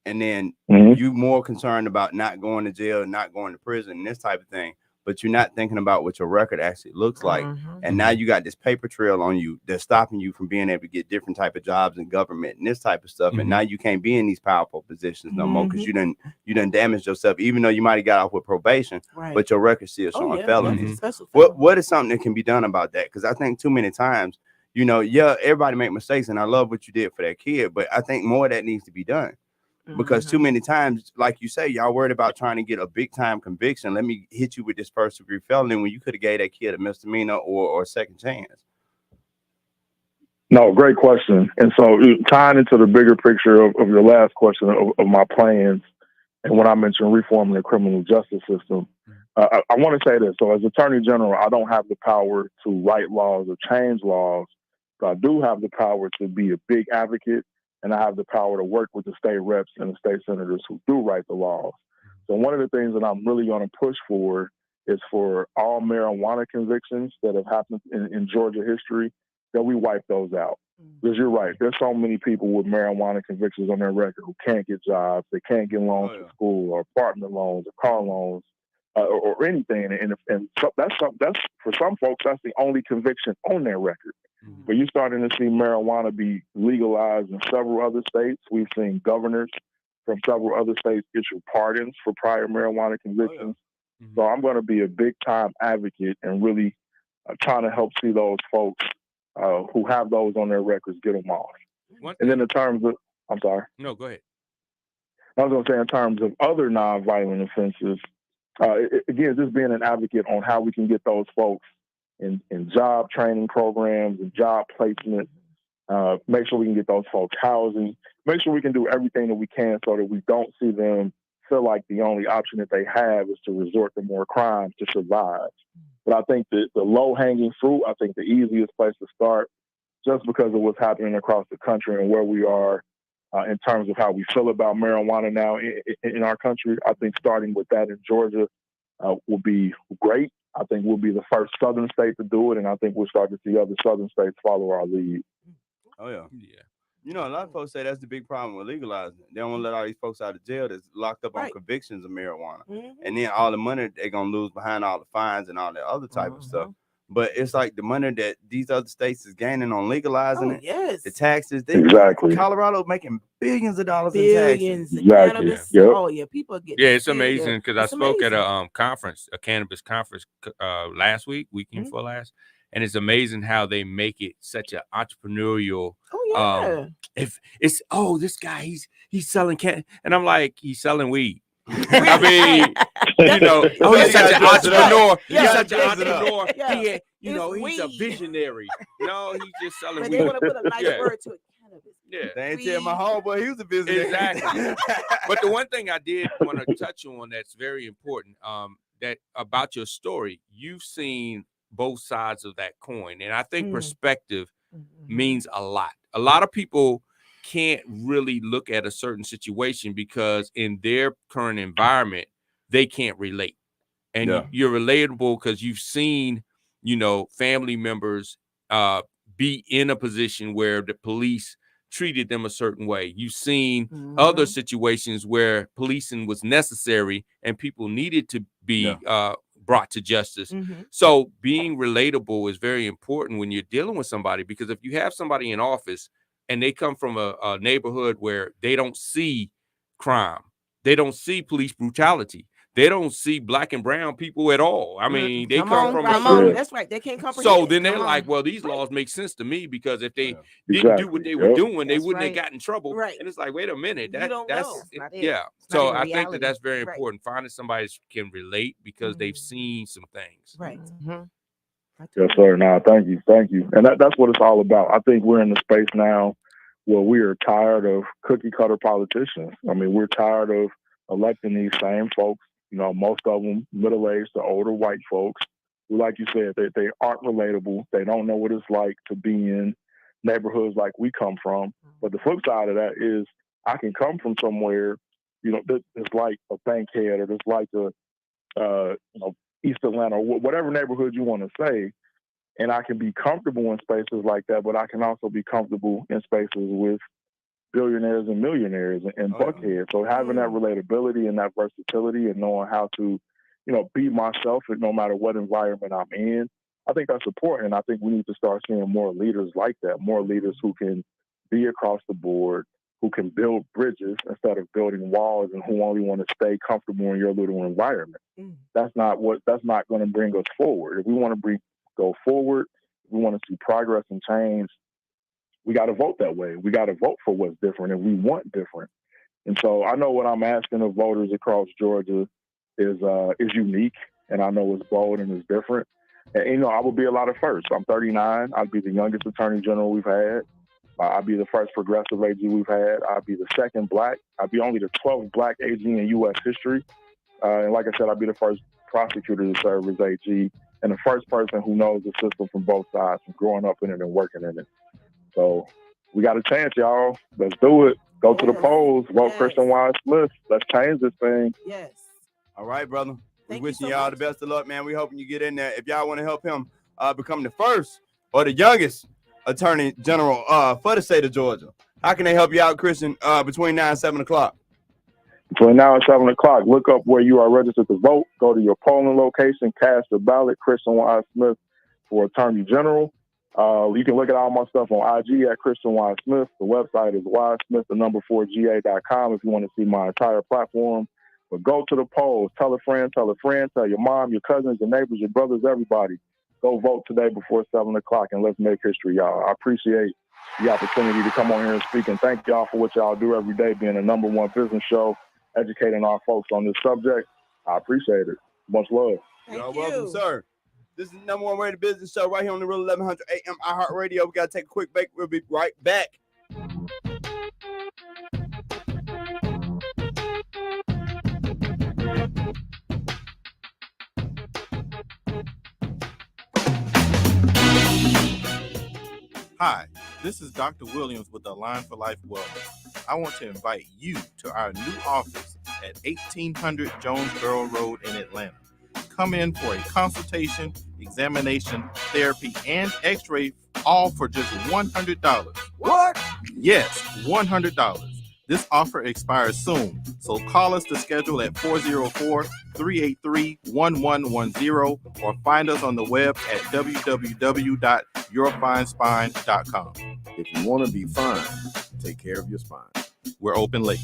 And then you more concerned about not going to jail, not going to prison, and this type of thing. But you're not thinking about what your record actually looks like. And now you got this paper trail on you that's stopping you from being able to get different type of jobs in government and this type of stuff. And now you can't be in these powerful positions no more, because you done damaged yourself, even though you might have got off with probation, but your record still showing felonies. What is something that can be done about that? Because I think too many times, everybody make mistakes, and I love what you did for that kid, but I think more of that needs to be done. Because too many times, like you say, y'all worried about trying to get a big time conviction. Let me hit you with this first degree felony when you could have gave that kid a misdemeanor or a second chance. No, great question. And so tying into the bigger picture of your last question of my plans, and when I mentioned reforming the criminal justice system, I want to say this. So as Attorney General, I don't have the power to write laws or change laws, but I do have the power to be a big advocate. And I have the power to work with the state reps and the state senators who do write the laws. So one of the things that I'm really going to push for is for all marijuana convictions that have happened in Georgia history, that we wipe those out. Because you're right, there's so many people with marijuana convictions on their record who can't get jobs, they can't get loans for school or apartment loans or car loans or anything. And so that's for some folks, that's the only conviction on their record. But you're starting to see marijuana be legalized in several other states. We've seen governors from several other states issue pardons for prior marijuana convictions. So I'm going to be a big time advocate and really trying to help see those folks who have those on their records get them off. And then in terms of, I'm sorry. No, go ahead. I was going to say in terms of other nonviolent offenses, again, just being an advocate on how we can get those folks in job training programs and job placement, make sure we can get those folks housing, make sure we can do everything that we can so that we don't see them feel like the only option that they have is to resort to more crimes to survive. But I think that the low-hanging fruit, I think the easiest place to start, just because of what's happening across the country and where we are in terms of how we feel about marijuana now in our country, I think starting with that in Georgia will be great. I think we'll be the first southern state to do it, and I think we'll start to see other southern states follow our lead. Oh, yeah. A lot of folks say that's the big problem with legalizing it. They don't want to let all these folks out of jail that's locked up on convictions of marijuana. And then all the money they're going to lose behind all the fines and all that other type of stuff. But it's like the money that these other states is gaining on legalizing it. Yes. The taxes. Exactly. Colorado making billions of dollars in Billions. taxes. Exactly. Cannabis. Yep. Oh yeah, people are getting. Yeah, it's amazing because I It's spoke at amazing. a conference, a cannabis conference last weekend for last, and it's amazing how they make it such an entrepreneurial. Oh yeah. If it's this guy he's selling and I'm like, he's selling weed. I mean, he's such an entrepreneur. Yeah, He's such an yeah, entrepreneur. yeah. He's a visionary. No, he's just selling But weed. they want to put a nice word to it. Cannabis. Yeah. They ain't tell my homeboy he was a visionary. Exactly. But the one thing I did want to touch on that's very important, that about your story, you've seen both sides of that coin. And I think perspective means a lot. A lot of people can't really look at a certain situation because in their current environment, they can't relate. And you're relatable because you've seen, family members be in a position where the police treated them a certain way. You've seen other situations where policing was necessary and people needed to be brought to justice. So being relatable is very important when you're dealing with somebody, because if you have somebody in office and they come from a neighborhood where they don't see crime, they don't see police brutality, they don't see black and brown people at all. I mean, they come from That's right. They can't comprehend. So then they're like, well, these laws make sense to me because if they didn't do what they were doing, they wouldn't have gotten in trouble. Right. And it's like, wait a minute, that's not it. yeah. It's not So even I think reality. that's very important. Finding somebody that can relate because they've seen some things. Right. Yes, sir. No, thank you. And that's what it's all about. I think we're in the space now where we are tired of cookie cutter politicians. I mean, we're tired of electing these same folks, most of them middle-aged to older white folks who, like you said, they aren't relatable. They don't know what it's like to be in neighborhoods like we come from. But the flip side of that is I can come from somewhere, that's like a Bankhead or that's like a, East Atlanta, or whatever neighborhood you want to say, and I can be comfortable in spaces like that, but I can also be comfortable in spaces with billionaires and millionaires and buckheads. So having that relatability and that versatility and knowing how to, be myself no matter what environment I'm in, I think that's important. I think we need to start seeing more leaders like that, more leaders who can be across the board, who can build bridges instead of building walls and who only want to stay comfortable in your little environment. That's not going to bring us forward. If we want to go forward, if we want to see progress and change, we got to vote that way. We got to vote for what's different, and we want different. And so I know what I'm asking of voters across Georgia is unique, and I know it's bold and it's different. And, I will be a lot of firsts. I'm 39. I'll be the youngest attorney general we've had. I'll be the first progressive AG we've had. I'll be the second black. I'll be only the 12th black AG in U.S. history. And like I said, I'll be the first prosecutor to serve as AG and the first person who knows the system from both sides, from growing up in it and working in it. So we got a chance, y'all. Let's do it. Go to the polls. Vote Christian Wise Smith. Let's change this thing. Yes. All right, brother. We wishing y'all the best of luck, man. We hoping you get in there. If y'all want to help him become the first or the youngest attorney general for the state of Georgia, how can they help you out, Christian, between now and 7 o'clock? Between now and 7 o'clock, look up where you are registered to vote. Go to your polling location, cast your ballot, Christian Wise Smith for Attorney General. You can look at all my stuff on IG at Christian Wise Smith. The website is wisesmith4ga.com if you want to see my entire platform. But go to the polls. Tell a friend, tell your mom, your cousins, your neighbors, your brothers, everybody. Go vote today before 7 o'clock, and let's make history, y'all. I appreciate the opportunity to come on here and speak, and thank y'all for what y'all do every day, being the #1 business show, educating our folks on this subject. I appreciate it. Much love. You're welcome, sir. This is the #1 rated business show right here on the Real 1100 AM iHeartRadio. We got to take a quick break. We'll be right back. Hi, this is Dr. Williams with Align for Life Wellness. I want to invite you to our new office at 1800 Jonesboro Road in Atlanta. Come in for a consultation, examination, therapy, and x-ray, all for just $100. What? Yes, $100. This offer expires soon, So call us to schedule at 404-383-1110 or find us on the web at www.yourfinespine.com. If you want to be fine, take care of your spine. We're open late.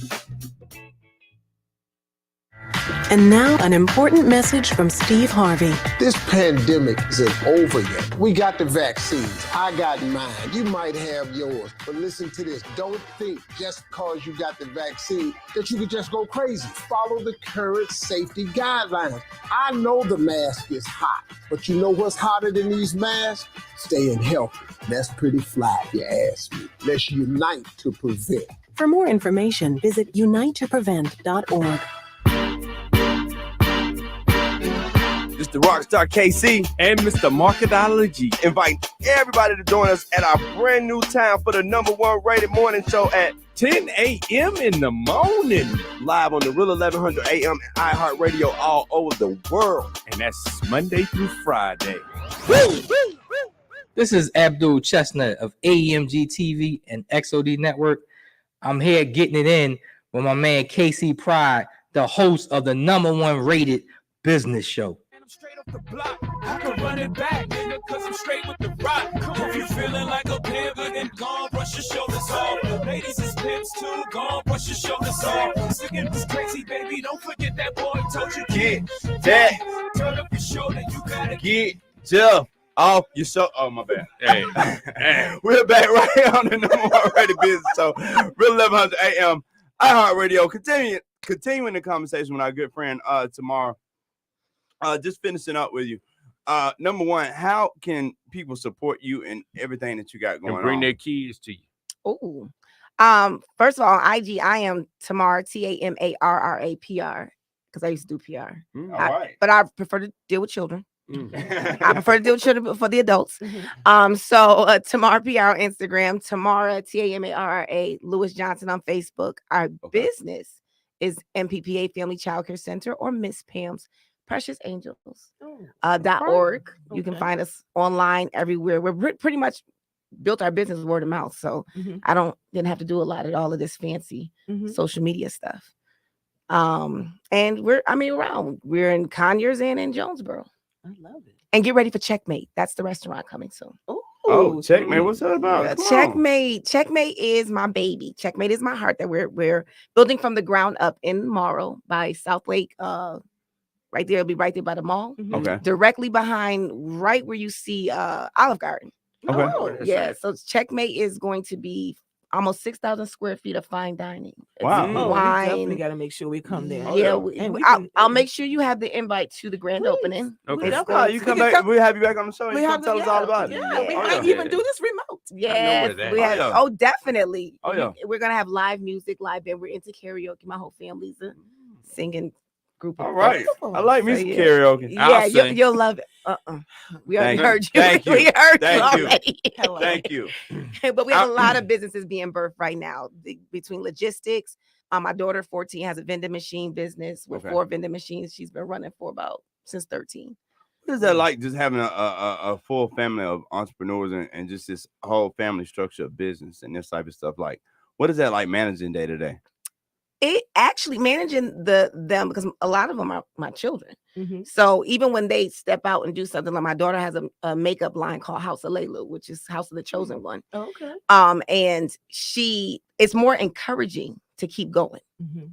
And now, an important message from Steve Harvey. This pandemic isn't over yet. We got the vaccines. I got mine. You might have yours. But listen to this. Don't think just because you got the vaccine that you can just go crazy. Follow the current safety guidelines. I know the mask is hot, but you know what's hotter than these masks? Staying healthy. That's pretty fly if you ask me. Let's unite to prevent. For more information, visit unitetoprevent.org. Mr. Rockstar KC and Mr. Marketology invite everybody to join us at our brand new time for the #1 rated morning show at 10 a.m. in the morning. Live on the Real 1100 AM and iHeartRadio all over the world. And that's Monday through Friday. Woo! This is Abdul Chestnut of AEMG TV and XOD Network. I'm here getting it in with my man KC Pride, the host of the #1 rated business show. I can run it back, nigga, cause I'm straight with the rock. If you feeling like a pimp, then gone, brush your shoulders off. Ladies is pimps too, gone, brush your shoulders off. Singing was crazy, baby, don't forget that boy told you. Get that. Turn up your shoulder, you gotta get Jeff off your show. Oh, my bad. Hey. We're back right here on the #1 rated business show, Real 1100 AM, iHeartRadio. Continuing the conversation with our good friend tomorrow. Just finishing up with you. #1, how can people support you in everything that you got going on? And bring their keys to you. Oh, first of all, on IG, I am Tamara, TAMARRAPR, because I used to do PR. All right. But I prefer to deal with children. I prefer to deal with children for the adults. So Tamara PR on Instagram, Tamara, TAMARRA, Lewis Johnson on Facebook. Our business is MPPA Family Child Care Center or Miss Pam's Precious Angels .org. You can find us online everywhere. We're pretty much built our business word of mouth, so I didn't have to do a lot of all of this fancy social media stuff. And we're around. We're in Conyers and in Jonesboro. I love it. And get ready for Checkmate. That's the restaurant coming soon. Oh, Checkmate. What's that about? Checkmate is my baby. Checkmate is my heart that we're building from the ground up in Morrow by South Lake. Right there, it'll be right there by the mall. Okay. Directly behind, right where you see Olive Garden. Okay. Oh, yeah. So Checkmate is going to be almost 6,000 square feet of fine dining. Wow. It's We wine. definitely got to make sure we come there. I'll make sure you have the invite to the grand opening. Okay. You come back. We'll have you back on the show. You come tell us all about it. Yeah, we might even do this remote. Yes, that we is. have. Definitely. Oh, yeah. We're gonna have live music, live band. We're into karaoke. My whole family's a singing group. All right. I like music karaoke. Yeah, you'll love it. We already heard you. Thank you. We heard Thank you you. already. Thank you. But we have a lot of businesses being birthed right now between logistics. My daughter, 14, has a vending machine business with 4 vending machines. She's been running since 13. What is that like, just having a full family of entrepreneurs and just this whole family structure of business and this type of stuff? Like, what is that like managing day to day? It actually managing them, because a lot of them are my children. So even when they step out and do something, like my daughter has a makeup line called House of Layla, which is House of the Chosen One. Okay. And it's more encouraging to keep going.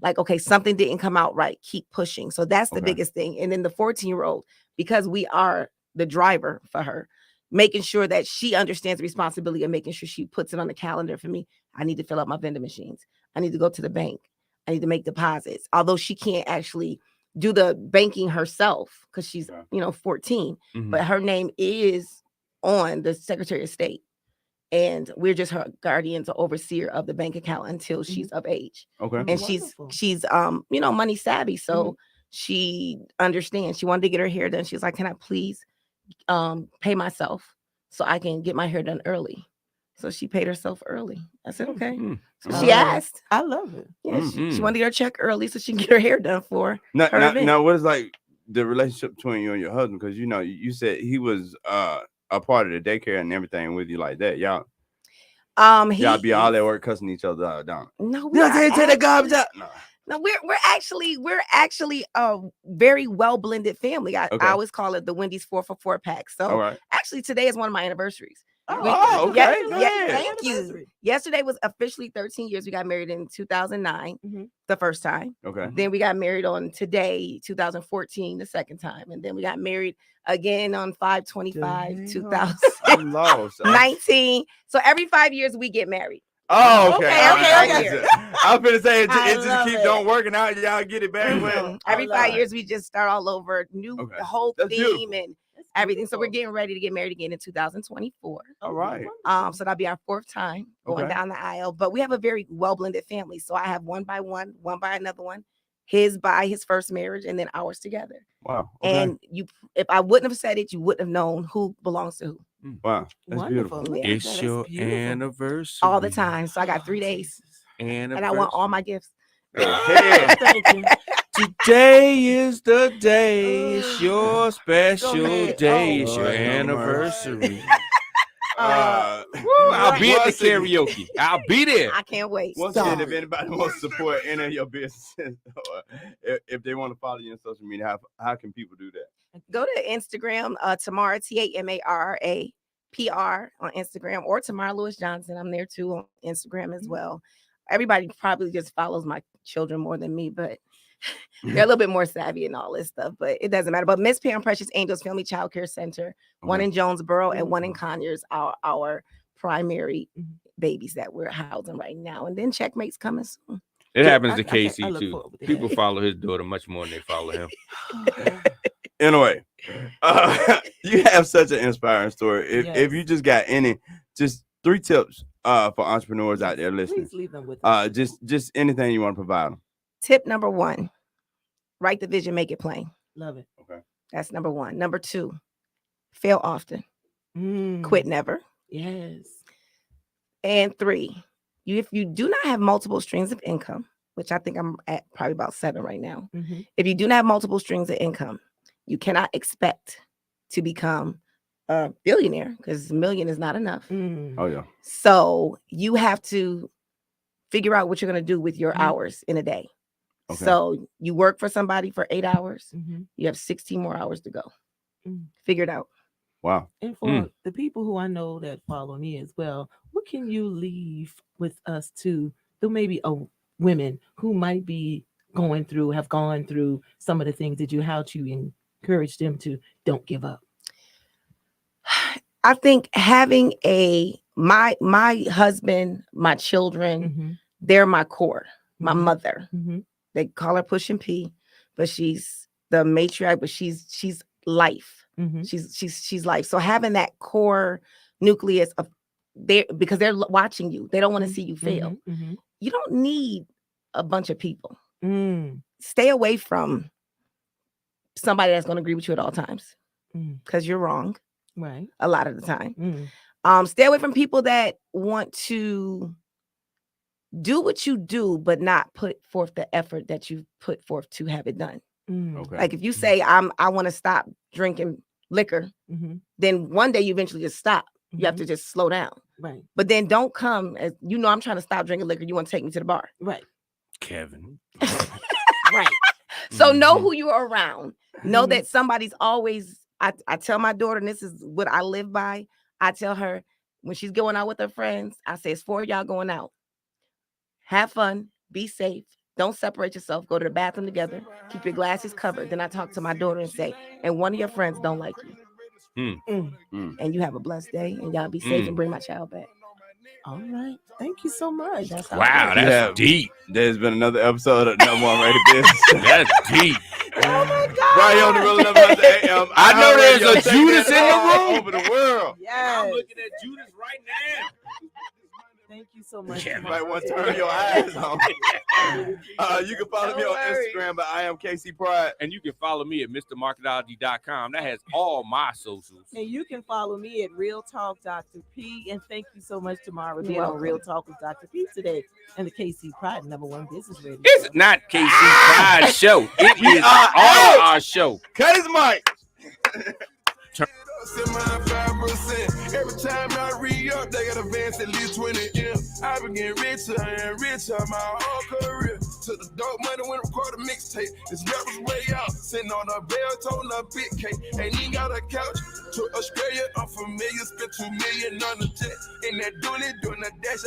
Like, okay, something didn't come out right, keep pushing. So that's the biggest thing. And then the 14-year-old, because we are the driver for her, making sure that she understands the responsibility of making sure she puts it on the calendar for me. I need to fill up my vending machines. I need to go to the bank. I need to make deposits. Although she can't actually do the banking herself because she's, 14, but her name is on the Secretary of State. And we're just her guardians or overseer of the bank account until she's of age. Okay. And she's money savvy. So she understands. She wanted to get her hair done. She's like, can I please pay myself so I can get my hair done early? So she paid herself early. I said, okay. So she asked. I love it. Yeah, she wanted to get her check early so she can get her hair done for her event. Now, what is like the relationship between you and your husband? Because you said he was a part of the daycare and everything with you like that. Y'all be all at work cussing each other out, don't? No, take the garbage out. No. No, we're actually a very well blended family. I always call it the Wendy's 4 for 4 pack. So actually today is one of my anniversaries. Okay. Thank you. Yesterday was officially 13 years. We got married in 2009, the first time. Okay. Then we got married on today, 2014, the second time, and then we got married again on 5/25, 2019. So every 5 years we get married. Oh, okay. Okay. I was gonna say it just keeps on working out. Y'all get it back well. Every 5 years we just start all over, the whole theme and everything. So we're getting ready to get married again in 2024. All right. So that'll be our 4th time going down the aisle. But we have a very well blended family. So I have one by one by another one. His by his first marriage, and then ours together. Wow. And if I wouldn't have said it, you wouldn't have known who belongs to who. Wow. That's beautiful. It's your anniversary. All the time. So I got 3 days. And I want all my gifts. Thank you. Today is the day. It's your special day. It's your anniversary. I'll be at the karaoke. I'll be there. I can't wait. Once again, if anybody wants to support any of your businesses, or if they want to follow you on social media, how can people do that? Go to Instagram, Tamara, TAMARAPR on Instagram, or Tamara Lewis Johnson. I'm there too on Instagram as well. Everybody probably just follows my children more than me, but they're a little bit more savvy and all this stuff, but it doesn't matter. But Miss Pam Precious Angels Family Child Care Center, one in Jonesboro and one in Conyers, our primary babies that we're housing right now. And then Checkmate's coming soon. It happens to Casey too. People follow his daughter much more than they follow him. Anyway, you have such an inspiring story. If you just got just 3 tips for entrepreneurs out there listening, please leave them with us. Just anything you want to provide them. Tip number 1, write the vision, make it plain. Love it. Okay. That's number 1. Number 2, fail often. Quit never. Yes. And 3, if you do not have multiple streams of income, which I think I'm at probably about 7 right now. If you do not have multiple streams of income, you cannot expect to become a billionaire because $1 million is not enough. Oh, yeah. So you have to figure out what you're going to do with your hours in a day. Okay. So you work for somebody for 8 hours. You have 16 more hours to go. Figure it out. Wow. And for the people who I know that follow me as well, what can you leave with us to maybe women who might be have gone through some of the things that how to encourage them to don't give up? I think having my husband, my children, they're my core, my mother. They call her Pushing P, but she's the matriarch, but she's life. She's life. So having that core nucleus of because they're watching you, they don't want to see you fail. You don't need a bunch of people. Stay away from somebody that's going to agree with you at all times because you're wrong. Right. A lot of the time. Stay away from people that want to do what you do, but not put forth the effort that you put forth to have it done. Okay. Like if you say, I want to stop drinking liquor, then one day you eventually just stop. You have to just slow down. Right. But then don't come as, I'm trying to stop drinking liquor. You want to take me to the bar. Right. Kevin. Right. So know who you are around. Know that somebody's always, I tell my daughter, and this is what I live by. I tell her when she's going out with her friends, I say, it's 4 of y'all going out. Have fun, be safe, don't separate yourself, go to the bathroom together, keep your glasses covered. Then I talk to my daughter and say, and one of your friends don't like you. And you have a blessed day, and y'all be safe and bring my child back. All right. Thank you so much. Wow, that's deep. There's been another episode of Number One Rated Business. That's deep. Oh my God. Right here on the Real 1100 AM. I know there's a Judas in the room. Over the world. Yes. I'm looking at Judas right now. Thank you so much. You might want to turn your eyes on. You can follow me on Instagram, but I am Casey Pride. And you can follow me at MrMarketology.com. That has all my socials. And you can follow me at Real Talk Dr. P. And thank you so much, Tamara, being on Real Talk with Dr. P today and the KC Pride Number One Business Radio. It's not KC Pride show. It is our show. Cut his mic. 5%. Every time I re-up, they got advance at least 20 M. I been getting richer and richer my whole career. Took the dope money when I recorded a mixtape. This rapper's way out, sitting on a belt, on a big cake. Ain't even got a couch. To Australia, I'm familiar, spent $2 million on the jet. In that dually, doing that dash.